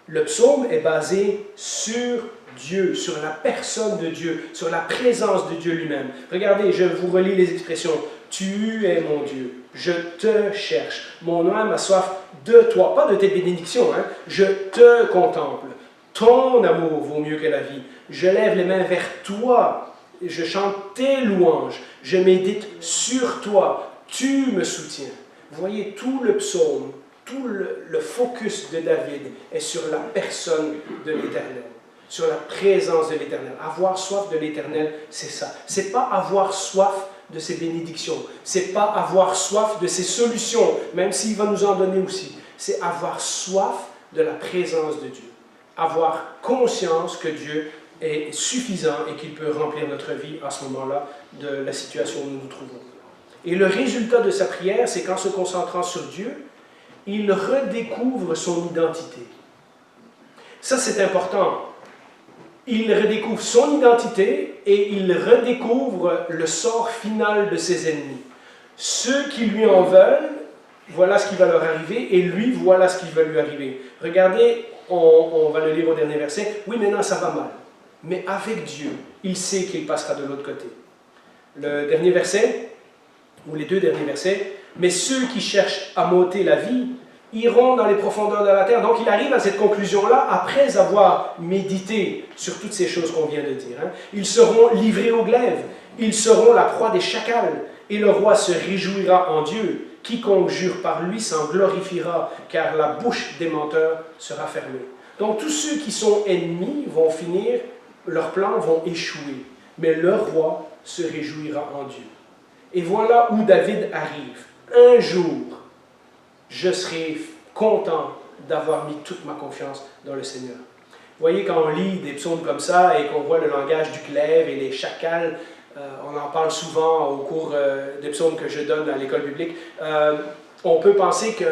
Speaker 1: Le psaume est basé sur Dieu, sur la personne de Dieu, sur la présence de Dieu lui-même. Regardez, je vous relis les expressions. Tu es mon Dieu, je te cherche. Mon âme a soif de toi, pas de tes bénédictions. Hein? Je te contemple. Ton amour vaut mieux que la vie. Je lève les mains vers toi. Je chante tes louanges. Je médite sur toi. Tu me soutiens. Vous voyez, tout le psaume, tout le focus de David est sur la personne de l'Éternel. sur la présence de l'Éternel. Avoir soif de l'Éternel, c'est ça. C'est pas avoir soif de ses bénédictions. C'est pas avoir soif de ses solutions, même s'il va nous en donner aussi. C'est avoir soif de la présence de Dieu. Avoir conscience que Dieu est suffisant et qu'il peut remplir notre vie à ce moment-là de la situation où nous nous trouvons. Et le résultat de sa prière, c'est qu'en se concentrant sur Dieu, il redécouvre son identité. Ça, c'est important. Il redécouvre son identité et il redécouvre le sort final de ses ennemis. Ceux qui lui en veulent, voilà ce qui va leur arriver, et lui, voilà ce qui va lui arriver. Regardez, on va le lire au dernier verset. Oui, maintenant ça va mal, mais avec Dieu, il sait qu'il passera de l'autre côté. Le dernier verset, ou les deux derniers versets, mais ceux qui cherchent à m'ôter la vie iront dans les profondeurs de la terre. Donc il arrive à cette conclusion-là après avoir médité sur toutes ces choses qu'on vient de dire. Ils seront livrés aux glaives, ils seront la proie des chacals, et le roi se réjouira en Dieu. Quiconque jure par lui s'en glorifiera, car la bouche des menteurs sera fermée. Donc tous ceux qui sont ennemis vont finir, leurs plans vont échouer, mais le roi se réjouira en Dieu. Et voilà où David arrive. Un jour, je serai content d'avoir mis toute ma confiance dans le Seigneur. Vous voyez, quand on lit des psaumes comme ça et qu'on voit le langage du glaive et les chacals, on en parle souvent au cours des psaumes que je donne à l'école biblique, on peut penser que,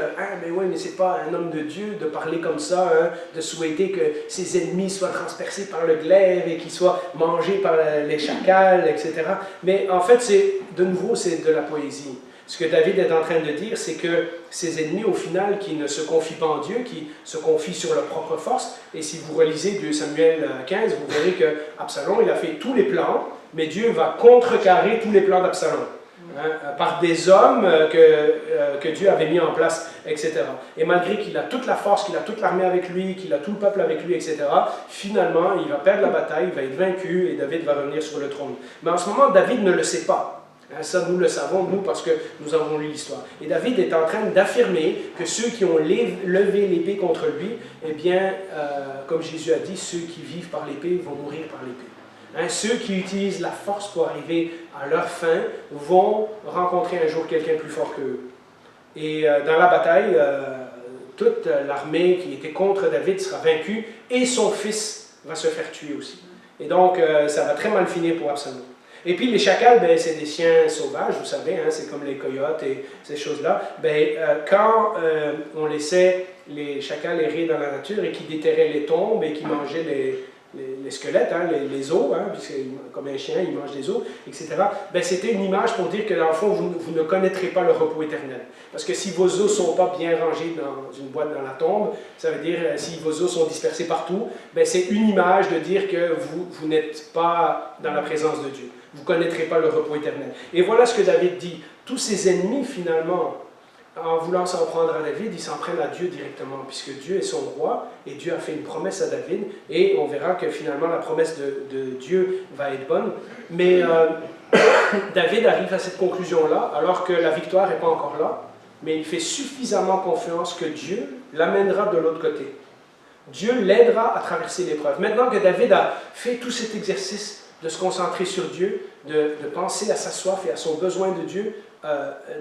Speaker 1: mais oui, mais c'est pas un homme de Dieu de parler comme ça, de souhaiter que ses ennemis soient transpercés par le glaive et qu'ils soient mangés par les chacals, etc. Mais en fait, de nouveau, c'est de la poésie. Ce que David est en train de dire, c'est que ses ennemis, au final, qui ne se confient pas en Dieu, qui se confient sur leur propre force, et si vous relisez 2 Samuel 15, vous verrez que Absalom, il a fait tous les plans, mais Dieu va contrecarrer tous les plans d'Absalom. Par des hommes que Dieu avait mis en place, etc. Et malgré qu'il a toute la force, qu'il a toute l'armée avec lui, qu'il a tout le peuple avec lui, etc., finalement, il va perdre la bataille, il va être vaincu et David va revenir sur le trône. Mais en ce moment, David ne le sait pas. Ça, nous le savons, nous, parce que nous avons lu l'histoire. Et David est en train d'affirmer que ceux qui ont levé l'épée contre lui, eh bien, comme Jésus a dit, ceux qui vivent par l'épée vont mourir par l'épée. Ceux qui utilisent la force pour arriver à leur fin vont rencontrer un jour quelqu'un plus fort qu'eux. Et dans la bataille, toute l'armée qui était contre David sera vaincue et son fils va se faire tuer aussi. Et donc, ça va très mal finir pour Absalom. Et puis les chacals, c'est des chiens sauvages, vous savez, c'est comme les coyotes et ces choses-là. Quand on laissait les chacals errer dans la nature et qui déterraient les tombes et qui mangeaient les squelettes, les os, puisque comme un chien, il mange des os, etc. C'était une image pour dire que dans le fond, vous ne connaîtrez pas le repos éternel. Parce que si vos os ne sont pas bien rangés dans une boîte dans la tombe, ça veut dire si vos os sont dispersés partout, c'est une image de dire que vous n'êtes pas dans la présence de Dieu. Vous ne connaîtrez pas le repos éternel. Et voilà ce que David dit. Tous ses ennemis, finalement, en voulant s'en prendre à David, ils s'en prennent à Dieu directement, puisque Dieu est son roi, et Dieu a fait une promesse à David, et on verra que finalement la promesse de Dieu va être bonne. Mais David arrive à cette conclusion-là, alors que la victoire n'est pas encore là, mais il fait suffisamment confiance que Dieu l'amènera de l'autre côté. Dieu l'aidera à traverser l'épreuve. Maintenant que David a fait tout cet exercice de se concentrer sur Dieu, de penser à sa soif et à son besoin de Dieu,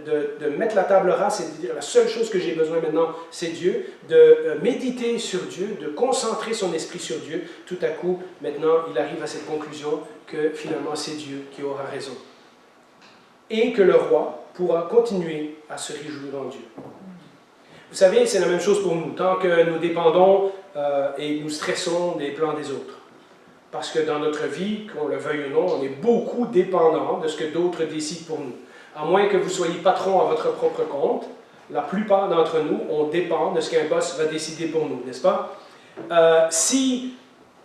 Speaker 1: de mettre la table rase et de dire la seule chose que j'ai besoin maintenant, c'est Dieu, de méditer sur Dieu, de concentrer son esprit sur Dieu. Tout à coup, maintenant, il arrive à cette conclusion que finalement, c'est Dieu qui aura raison. Et que le roi pourra continuer à se réjouir en Dieu. Vous savez, c'est la même chose pour nous. Tant que nous dépendons et nous stressons des plans des autres. Parce que dans notre vie, qu'on le veuille ou non, on est beaucoup dépendant de ce que d'autres décident pour nous. À moins que vous soyez patron à votre propre compte, la plupart d'entre nous, on dépend de ce qu'un boss va décider pour nous, n'est-ce pas?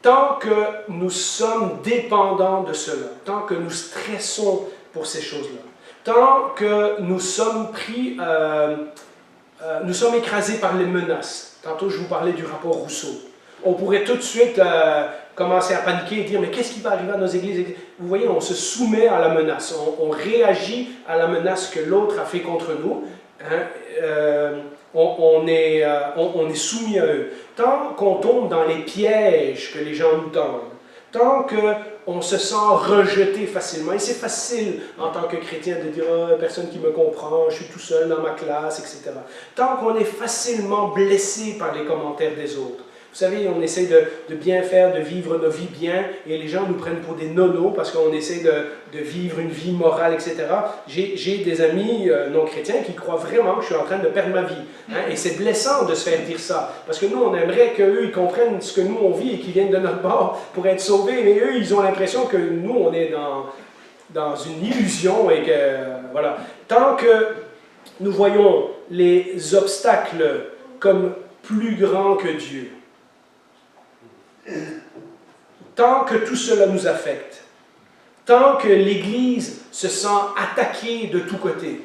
Speaker 1: Tant que nous sommes dépendants de cela, tant que nous stressons pour ces choses-là, tant que nous sommes nous sommes écrasés par les menaces. Tantôt, je vous parlais du rapport Rousseau. On pourrait tout de suite commencer à paniquer et dire « Mais qu'est-ce qui va arriver à nos églises ?» Vous voyez, on se soumet à la menace. On réagit à la menace que l'autre a fait contre nous. on est soumis à eux. Tant qu'on tombe dans les pièges que les gens nous tendent, tant qu'on se sent rejeté facilement, et c'est facile en tant que chrétien de dire « Ah, personne qui me comprend, je suis tout seul dans ma classe, etc. » Tant qu'on est facilement blessé par les commentaires des autres. Vous savez, on essaie de bien faire, de vivre nos vies bien, et les gens nous prennent pour des nonos parce qu'on essaie de vivre une vie morale, etc. J'ai des amis non-chrétiens qui croient vraiment que je suis en train de perdre ma vie. Hein, et c'est blessant de se faire dire ça, parce que nous, on aimerait qu'eux, ils comprennent ce que nous, on vit et qu'ils viennent de notre bord pour être sauvés, mais eux, ils ont l'impression que nous, on est dans une illusion et que, voilà. Tant que nous voyons les obstacles comme plus grands que Dieu, tant que tout cela nous affecte, tant que l'Église se sent attaquée de tous côtés,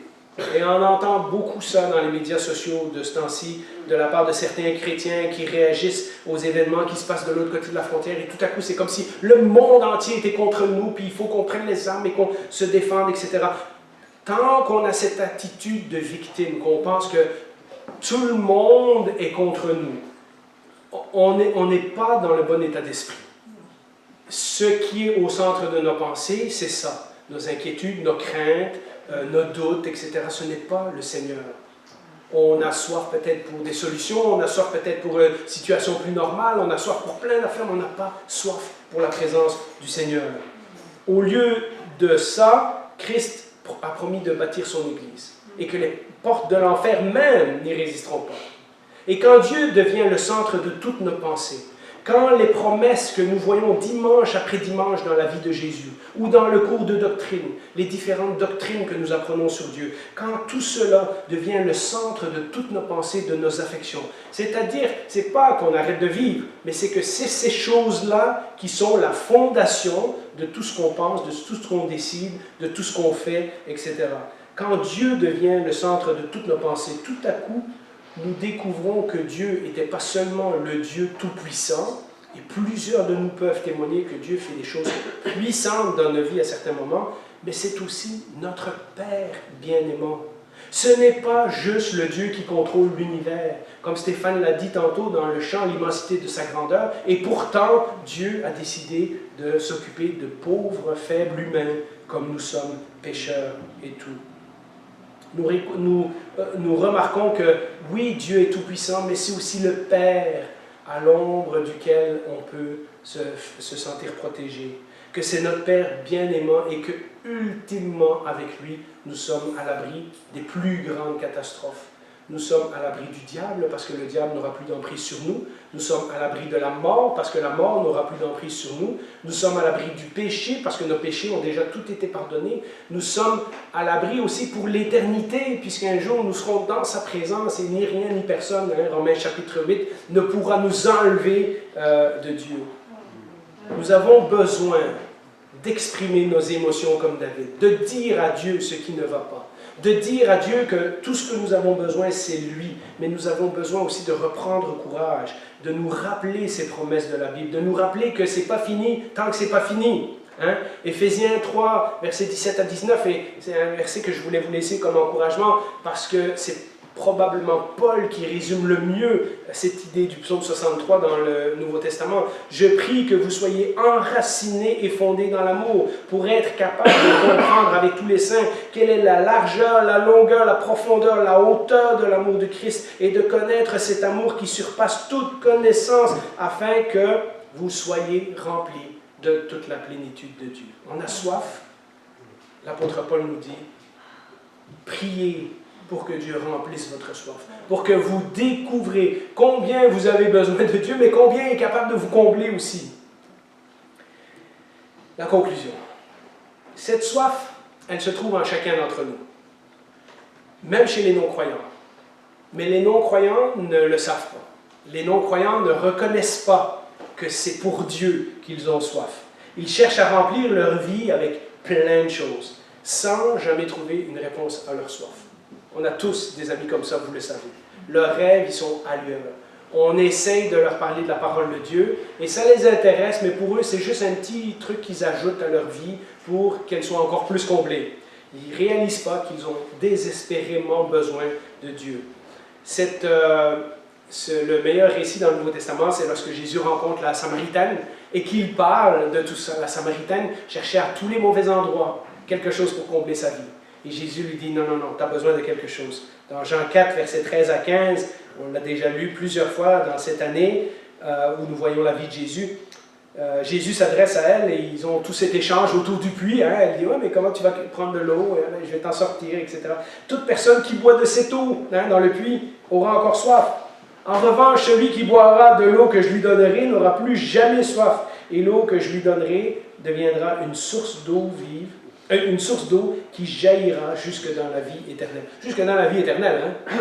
Speaker 1: et on entend beaucoup ça dans les médias sociaux de ce temps-ci, de la part de certains chrétiens qui réagissent aux événements qui se passent de l'autre côté de la frontière, et tout à coup c'est comme si le monde entier était contre nous, puis il faut qu'on prenne les armes et qu'on se défende, etc. Tant qu'on a cette attitude de victime, qu'on pense que tout le monde est contre nous, on n'est pas dans le bon état d'esprit. Ce qui est au centre de nos pensées, c'est ça. Nos inquiétudes, nos craintes, nos doutes, etc. Ce n'est pas le Seigneur. On a soif peut-être pour des solutions, on a soif peut-être pour une situation plus normale, on a soif pour plein d'affaires, mais on n'a pas soif pour la présence du Seigneur. Au lieu de ça, Christ a promis de bâtir son Église et que les portes de l'enfer même n'y résisteront pas. Et quand Dieu devient le centre de toutes nos pensées, quand les promesses que nous voyons dimanche après dimanche dans la vie de Jésus, ou dans le cours de doctrine, les différentes doctrines que nous apprenons sur Dieu, quand tout cela devient le centre de toutes nos pensées, de nos affections, c'est-à-dire, c'est pas qu'on arrête de vivre, mais c'est que c'est ces choses-là qui sont la fondation de tout ce qu'on pense, de tout ce qu'on décide, de tout ce qu'on fait, etc. Quand Dieu devient le centre de toutes nos pensées, tout à coup, nous découvrons que Dieu n'était pas seulement le Dieu tout-puissant, et plusieurs de nous peuvent témoigner que Dieu fait des choses puissantes dans nos vies à certains moments, mais c'est aussi notre Père bien-aimant. Ce n'est pas juste le Dieu qui contrôle l'univers, comme Stéphane l'a dit tantôt dans le chant, l'immensité de sa grandeur, et pourtant Dieu a décidé de s'occuper de pauvres, faibles humains, comme nous sommes pécheurs et tout. Nous remarquons que oui, Dieu est tout-puissant, mais c'est aussi le Père à l'ombre duquel on peut se sentir protégé. Que c'est notre Père bien-aimant et que, ultimement, avec lui, nous sommes à l'abri des plus grandes catastrophes. Nous sommes à l'abri du diable parce que le diable n'aura plus d'emprise sur nous. Nous sommes à l'abri de la mort parce que la mort n'aura plus d'emprise sur nous. Nous sommes à l'abri du péché parce que nos péchés ont déjà tout été pardonnés. Nous sommes à l'abri aussi pour l'éternité puisqu'un jour nous serons dans sa présence et ni rien ni personne, Romains chapitre 8, ne pourra nous enlever de Dieu. Nous avons besoin d'exprimer nos émotions comme David, de dire à Dieu ce qui ne va pas. De dire à Dieu que tout ce que nous avons besoin, c'est lui. Mais nous avons besoin aussi de reprendre courage, de nous rappeler ces promesses de la Bible, de nous rappeler que ce n'est pas fini tant que ce n'est pas fini. Hein? Éphésiens 3, versets 17 à 19, et c'est un verset que je voulais vous laisser comme encouragement, parce que c'est probablement Paul qui résume le mieux cette idée du psaume 63 dans le Nouveau Testament. « Je prie que vous soyez enracinés et fondés dans l'amour pour être capables de comprendre avec tous les saints quelle est la largeur, la longueur, la profondeur, la hauteur de l'amour de Christ et de connaître cet amour qui surpasse toute connaissance afin que vous soyez remplis de toute la plénitude de Dieu. » On a soif. L'apôtre Paul nous dit « Priez pour que Dieu remplisse votre soif, pour que vous découvrez combien vous avez besoin de Dieu, mais combien il est capable de vous combler aussi. » La conclusion. Cette soif, elle se trouve en chacun d'entre nous, même chez les non-croyants. Mais les non-croyants ne le savent pas. Les non-croyants ne reconnaissent pas que c'est pour Dieu qu'ils ont soif. Ils cherchent à remplir leur vie avec plein de choses, sans jamais trouver une réponse à leur soif. On a tous des amis comme ça, vous le savez. Leurs rêves, ils sont ailleurs. On essaye de leur parler de la parole de Dieu, et ça les intéresse, mais pour eux, c'est juste un petit truc qu'ils ajoutent à leur vie pour qu'elle soit encore plus comblée. Ils ne réalisent pas qu'ils ont désespérément besoin de Dieu. le meilleur récit dans le Nouveau Testament, c'est lorsque Jésus rencontre la Samaritaine et qu'il parle de tout ça. La Samaritaine cherchait à tous les mauvais endroits quelque chose pour combler sa vie. Et Jésus lui dit, non, non, non, tu as besoin de quelque chose. Dans Jean 4, versets 13 à 15, on l'a déjà lu plusieurs fois dans cette année où nous voyons la vie de Jésus. Jésus s'adresse à elle et ils ont tout cet échange autour du puits. Hein. Elle dit, ouais, mais comment tu vas prendre de l'eau? Je vais t'en sortir, etc. Toute personne qui boit de cette eau dans le puits aura encore soif. En revanche, celui qui boira de l'eau que je lui donnerai n'aura plus jamais soif. Et l'eau que je lui donnerai deviendra une source d'eau vive, une source d'eau qui jaillira jusque dans la vie éternelle. Jusque dans la vie éternelle, hein?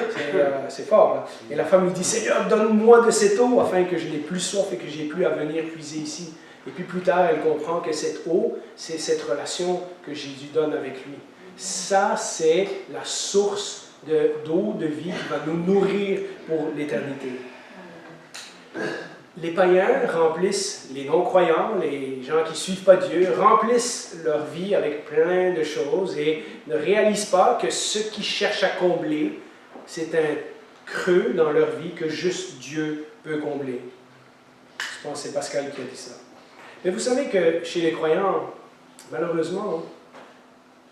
Speaker 1: C'est fort. Là. Et la femme lui dit, Seigneur, donne-moi de cette eau afin que je n'ai plus soif et que je n'ai plus à venir puiser ici. Et puis plus tard, elle comprend que cette eau, c'est cette relation que Jésus donne avec lui. Ça, c'est la source d'eau de vie qui va nous nourrir pour l'éternité. Les païens remplissent, les non-croyants, les gens qui ne suivent pas Dieu, remplissent leur vie avec plein de choses et ne réalisent pas que ce qu'ils cherchent à combler, c'est un creux dans leur vie que juste Dieu peut combler. Je pense que c'est Pascal qui a dit ça. Mais vous savez que chez les croyants, malheureusement,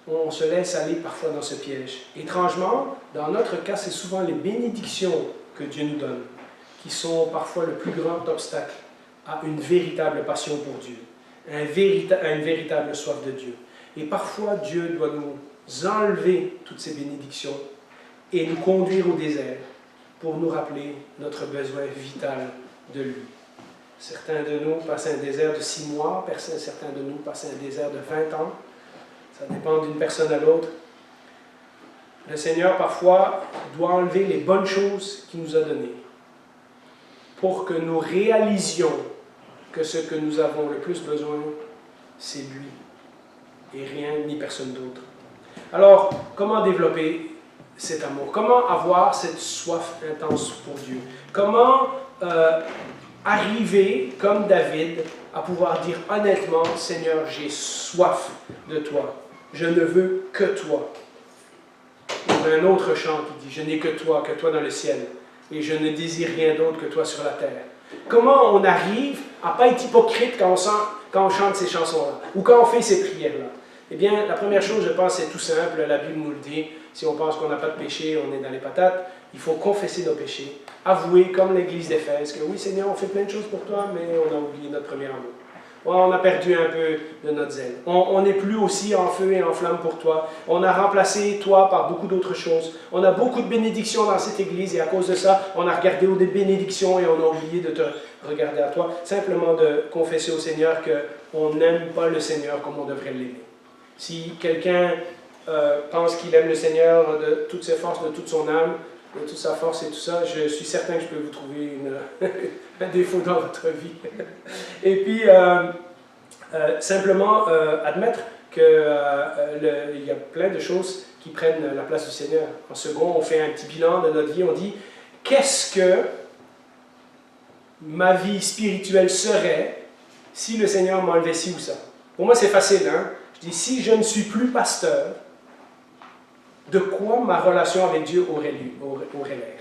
Speaker 1: on se laisse aller parfois dans ce piège. Étrangement, dans notre cas, c'est souvent les bénédictions que Dieu nous donne qui sont parfois le plus grand obstacle à une véritable passion pour Dieu, à une véritable soif de Dieu. Et parfois, Dieu doit nous enlever toutes ces bénédictions et nous conduire au désert pour nous rappeler notre besoin vital de lui. Certains de nous passent un désert de 6 mois, certains de nous passent un désert de 20 ans. Ça dépend d'une personne à l'autre. Le Seigneur, parfois, doit enlever les bonnes choses qu'il nous a données pour que nous réalisions que ce que nous avons le plus besoin, c'est lui, et rien ni personne d'autre. Alors, comment développer cet amour? Comment avoir cette soif intense pour Dieu? Comment arriver, comme David, à pouvoir dire honnêtement, Seigneur, j'ai soif de toi, je ne veux que toi. Il y a un autre chant qui dit, je n'ai que toi dans le ciel. Et je ne désire rien d'autre que toi sur la terre. Comment on arrive à ne pas être hypocrite quand on chante ces chansons-là, ou quand on fait ces prières-là? Eh bien, la première chose, je pense, c'est tout simple, la Bible nous le dit, si on pense qu'on n'a pas de péché, on est dans les patates, il faut confesser nos péchés, avouer, comme l'Église d'Éphèse, que oui, Seigneur, on fait plein de choses pour toi, mais on a oublié notre premier amour. On a perdu un peu de notre zèle. On n'est plus aussi en feu et en flamme pour toi. On a remplacé toi par beaucoup d'autres choses. On a beaucoup de bénédictions dans cette Église et à cause de ça, on a regardé aux bénédictions et on a oublié de te regarder à toi. Simplement de confesser au Seigneur qu'on n'aime pas le Seigneur comme on devrait l'aimer. Si quelqu'un pense qu'il aime le Seigneur de toutes ses forces, de toute son âme, de toute sa force et tout ça, je suis certain que je peux vous trouver un défaut dans votre vie. Et puis, simplement admettre qu'il y a plein de choses qui prennent la place du Seigneur. En second, on fait un petit bilan de notre vie, on dit, qu'est-ce que ma vie spirituelle serait si le Seigneur m'enlevait ci ou ça? Pour moi, c'est facile, hein? Je dis, si je ne suis plus pasteur, de quoi ma relation avec Dieu aurait l'air?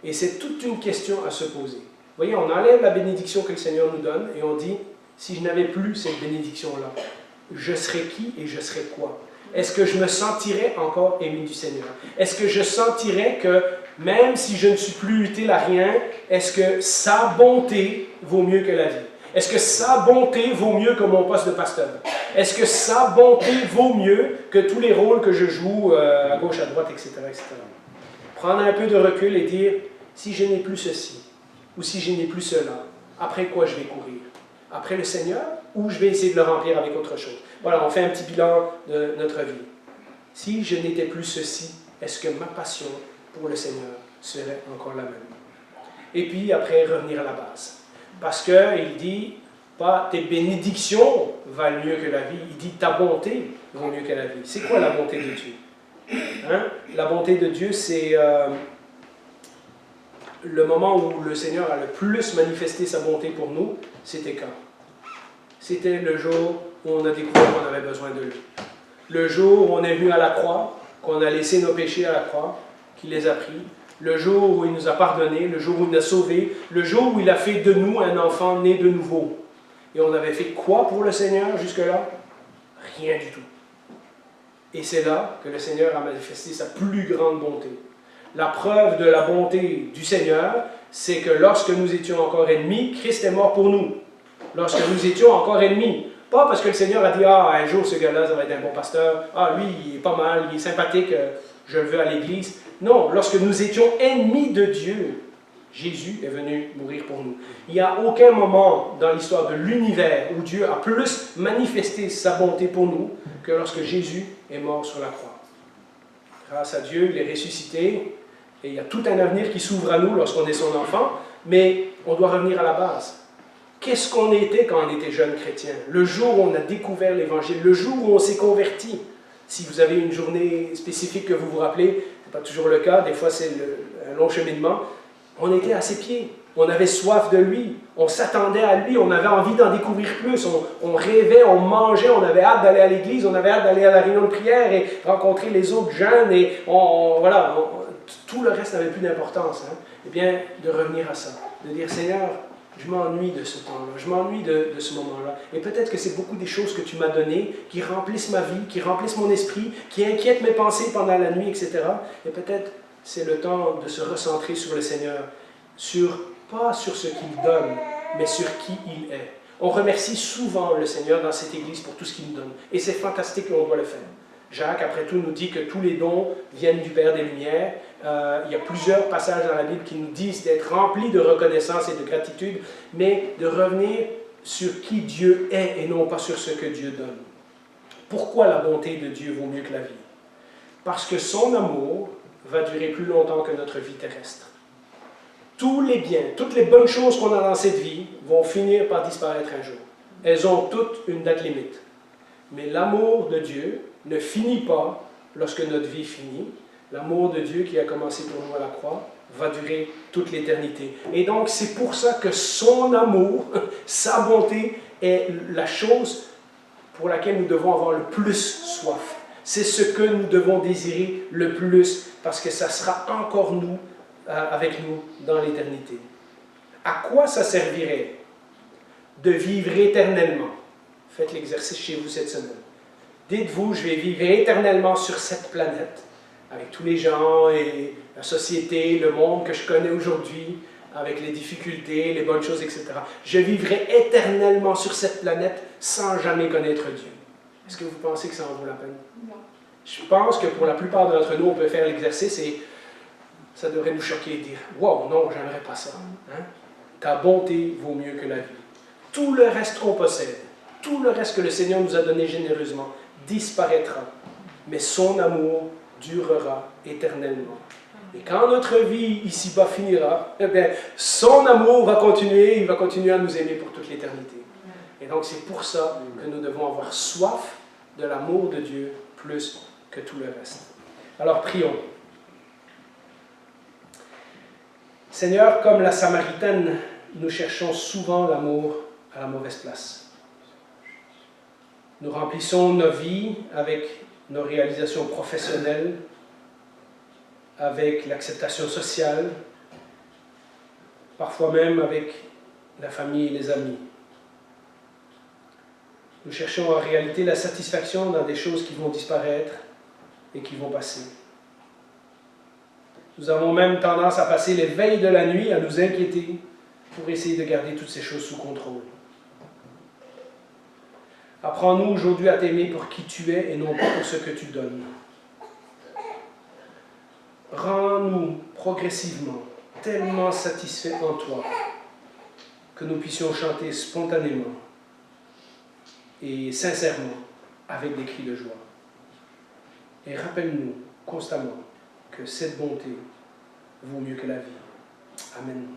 Speaker 1: Et c'est toute une question à se poser. Vous voyez, on enlève la bénédiction que le Seigneur nous donne et on dit, si je n'avais plus cette bénédiction-là, je serais qui et je serais quoi? Est-ce que je me sentirais encore aimé du Seigneur? Est-ce que je sentirais que, même si je ne suis plus utile à rien, est-ce que sa bonté vaut mieux que la vie? Est-ce que sa bonté vaut mieux que mon poste de pasteur? Est-ce que sa bonté vaut mieux que tous les rôles que je joue à gauche, à droite, etc., etc.? Prendre un peu de recul et dire, si je n'ai plus ceci, ou si je n'ai plus cela, après quoi je vais courir? Après le Seigneur, ou je vais essayer de le remplir avec autre chose? Voilà, on fait un petit bilan de notre vie. Si je n'étais plus ceci, est-ce que ma passion pour le Seigneur serait encore la même? Et puis après, revenir à la base. Parce qu'il dit, pas tes bénédictions valent mieux que la vie, il dit ta bonté vaut mieux que la vie. C'est quoi la bonté de Dieu? Hein? La bonté de Dieu, c'est le moment où le Seigneur a le plus manifesté sa bonté pour nous, c'était quand? C'était le jour où on a découvert qu'on avait besoin de lui. Le jour où on est venu à la croix, qu'on a laissé nos péchés à la croix, qu'il les a pris, le jour où il nous a pardonné, le jour où il nous a sauvés, le jour où il a fait de nous un enfant né de nouveau. Et on avait fait quoi pour le Seigneur jusque-là? Rien du tout. Et c'est là que le Seigneur a manifesté sa plus grande bonté. La preuve de la bonté du Seigneur, c'est que lorsque nous étions encore ennemis, Christ est mort pour nous. Lorsque nous étions encore ennemis. Pas parce que le Seigneur a dit « Ah, un jour, ce gars-là, ça va être un bon pasteur. Ah, lui, il est pas mal, il est sympathique, je le veux à l'Église. » Non, lorsque nous étions ennemis de Dieu, Jésus est venu mourir pour nous. Il n'y a aucun moment dans l'histoire de l'univers où Dieu a plus manifesté sa bonté pour nous que lorsque Jésus est mort sur la croix. Grâce à Dieu, il est ressuscité et il y a tout un avenir qui s'ouvre à nous lorsqu'on est son enfant, mais on doit revenir à la base. Qu'est-ce qu'on était quand on était jeune chrétien? Le jour où on a découvert l'Évangile, le jour où on s'est converti. Si vous avez une journée spécifique que vous vous rappelez, ce n'est pas toujours le cas, des fois c'est un long cheminement, on était à ses pieds, on avait soif de lui, on s'attendait à lui, on avait envie d'en découvrir plus, on rêvait, on mangeait, on avait hâte d'aller à l'église, on avait hâte d'aller à la réunion de prière et rencontrer les autres jeunes, et tout le reste n'avait plus d'importance. Hein. Eh bien, de revenir à ça, de dire « Seigneur, je m'ennuie de ce temps-là, je m'ennuie de ce moment-là. Et peut-être que c'est beaucoup des choses que tu m'as données qui remplissent ma vie, qui remplissent mon esprit, qui inquiètent mes pensées pendant la nuit, etc. Et peut-être c'est le temps de se recentrer sur le Seigneur, pas sur ce qu'il donne, mais sur qui il est. On remercie souvent le Seigneur dans cette Église pour tout ce qu'il nous donne. Et c'est fantastique et on doit le faire. Jacques, après tout, nous dit que tous les dons viennent du Père des Lumières. Il y a plusieurs passages dans la Bible qui nous disent d'être remplis de reconnaissance et de gratitude, mais de revenir sur qui Dieu est et non pas sur ce que Dieu donne. Pourquoi la bonté de Dieu vaut mieux que la vie? Parce que son amour va durer plus longtemps que notre vie terrestre. Tous les biens, toutes les bonnes choses qu'on a dans cette vie vont finir par disparaître un jour. Elles ont toutes une date limite. Mais l'amour de Dieu ne finit pas lorsque notre vie finit. L'amour de Dieu qui a commencé pour nous à la croix va durer toute l'éternité. Et donc, c'est pour ça que son amour, sa bonté, est la chose pour laquelle nous devons avoir le plus soif. C'est ce que nous devons désirer le plus, parce que ça sera encore nous, avec nous, dans l'éternité. À quoi ça servirait de vivre éternellement? Faites l'exercice chez vous cette semaine. Dites-vous, je vais vivre éternellement sur cette planète, avec tous les gens et la société, le monde que je connais aujourd'hui, avec les difficultés, les bonnes choses, etc. Je vivrai éternellement sur cette planète sans jamais connaître Dieu. Est-ce que vous pensez que ça en vaut la peine? Non. Je pense que pour la plupart d'entre nous, on peut faire l'exercice et ça devrait nous choquer et dire « Wow, non, j'aimerais pas ça. Hein? Ta bonté vaut mieux que la vie. » Tout le reste qu'on possède, tout le reste que le Seigneur nous a donné généreusement, disparaîtra. Mais son amour durera éternellement. Et quand notre vie ici-bas finira, eh bien, son amour va continuer, il va continuer à nous aimer pour toute l'éternité. Et donc c'est pour ça que nous devons avoir soif de l'amour de Dieu plus que tout le reste. Alors prions. Seigneur, comme la Samaritaine, nous cherchons souvent l'amour à la mauvaise place. Nous remplissons nos vies avec nos réalisations professionnelles, avec l'acceptation sociale, parfois même avec la famille et les amis. Nous cherchons en réalité la satisfaction dans des choses qui vont disparaître et qui vont passer. Nous avons même tendance à passer les veilles de la nuit à nous inquiéter pour essayer de garder toutes ces choses sous contrôle. Apprends-nous aujourd'hui à t'aimer pour qui tu es et non pas pour ce que tu donnes. Rends-nous progressivement tellement satisfaits en toi que nous puissions chanter spontanément et sincèrement avec des cris de joie. Et rappelle-nous constamment que cette bonté vaut mieux que la vie. Amen.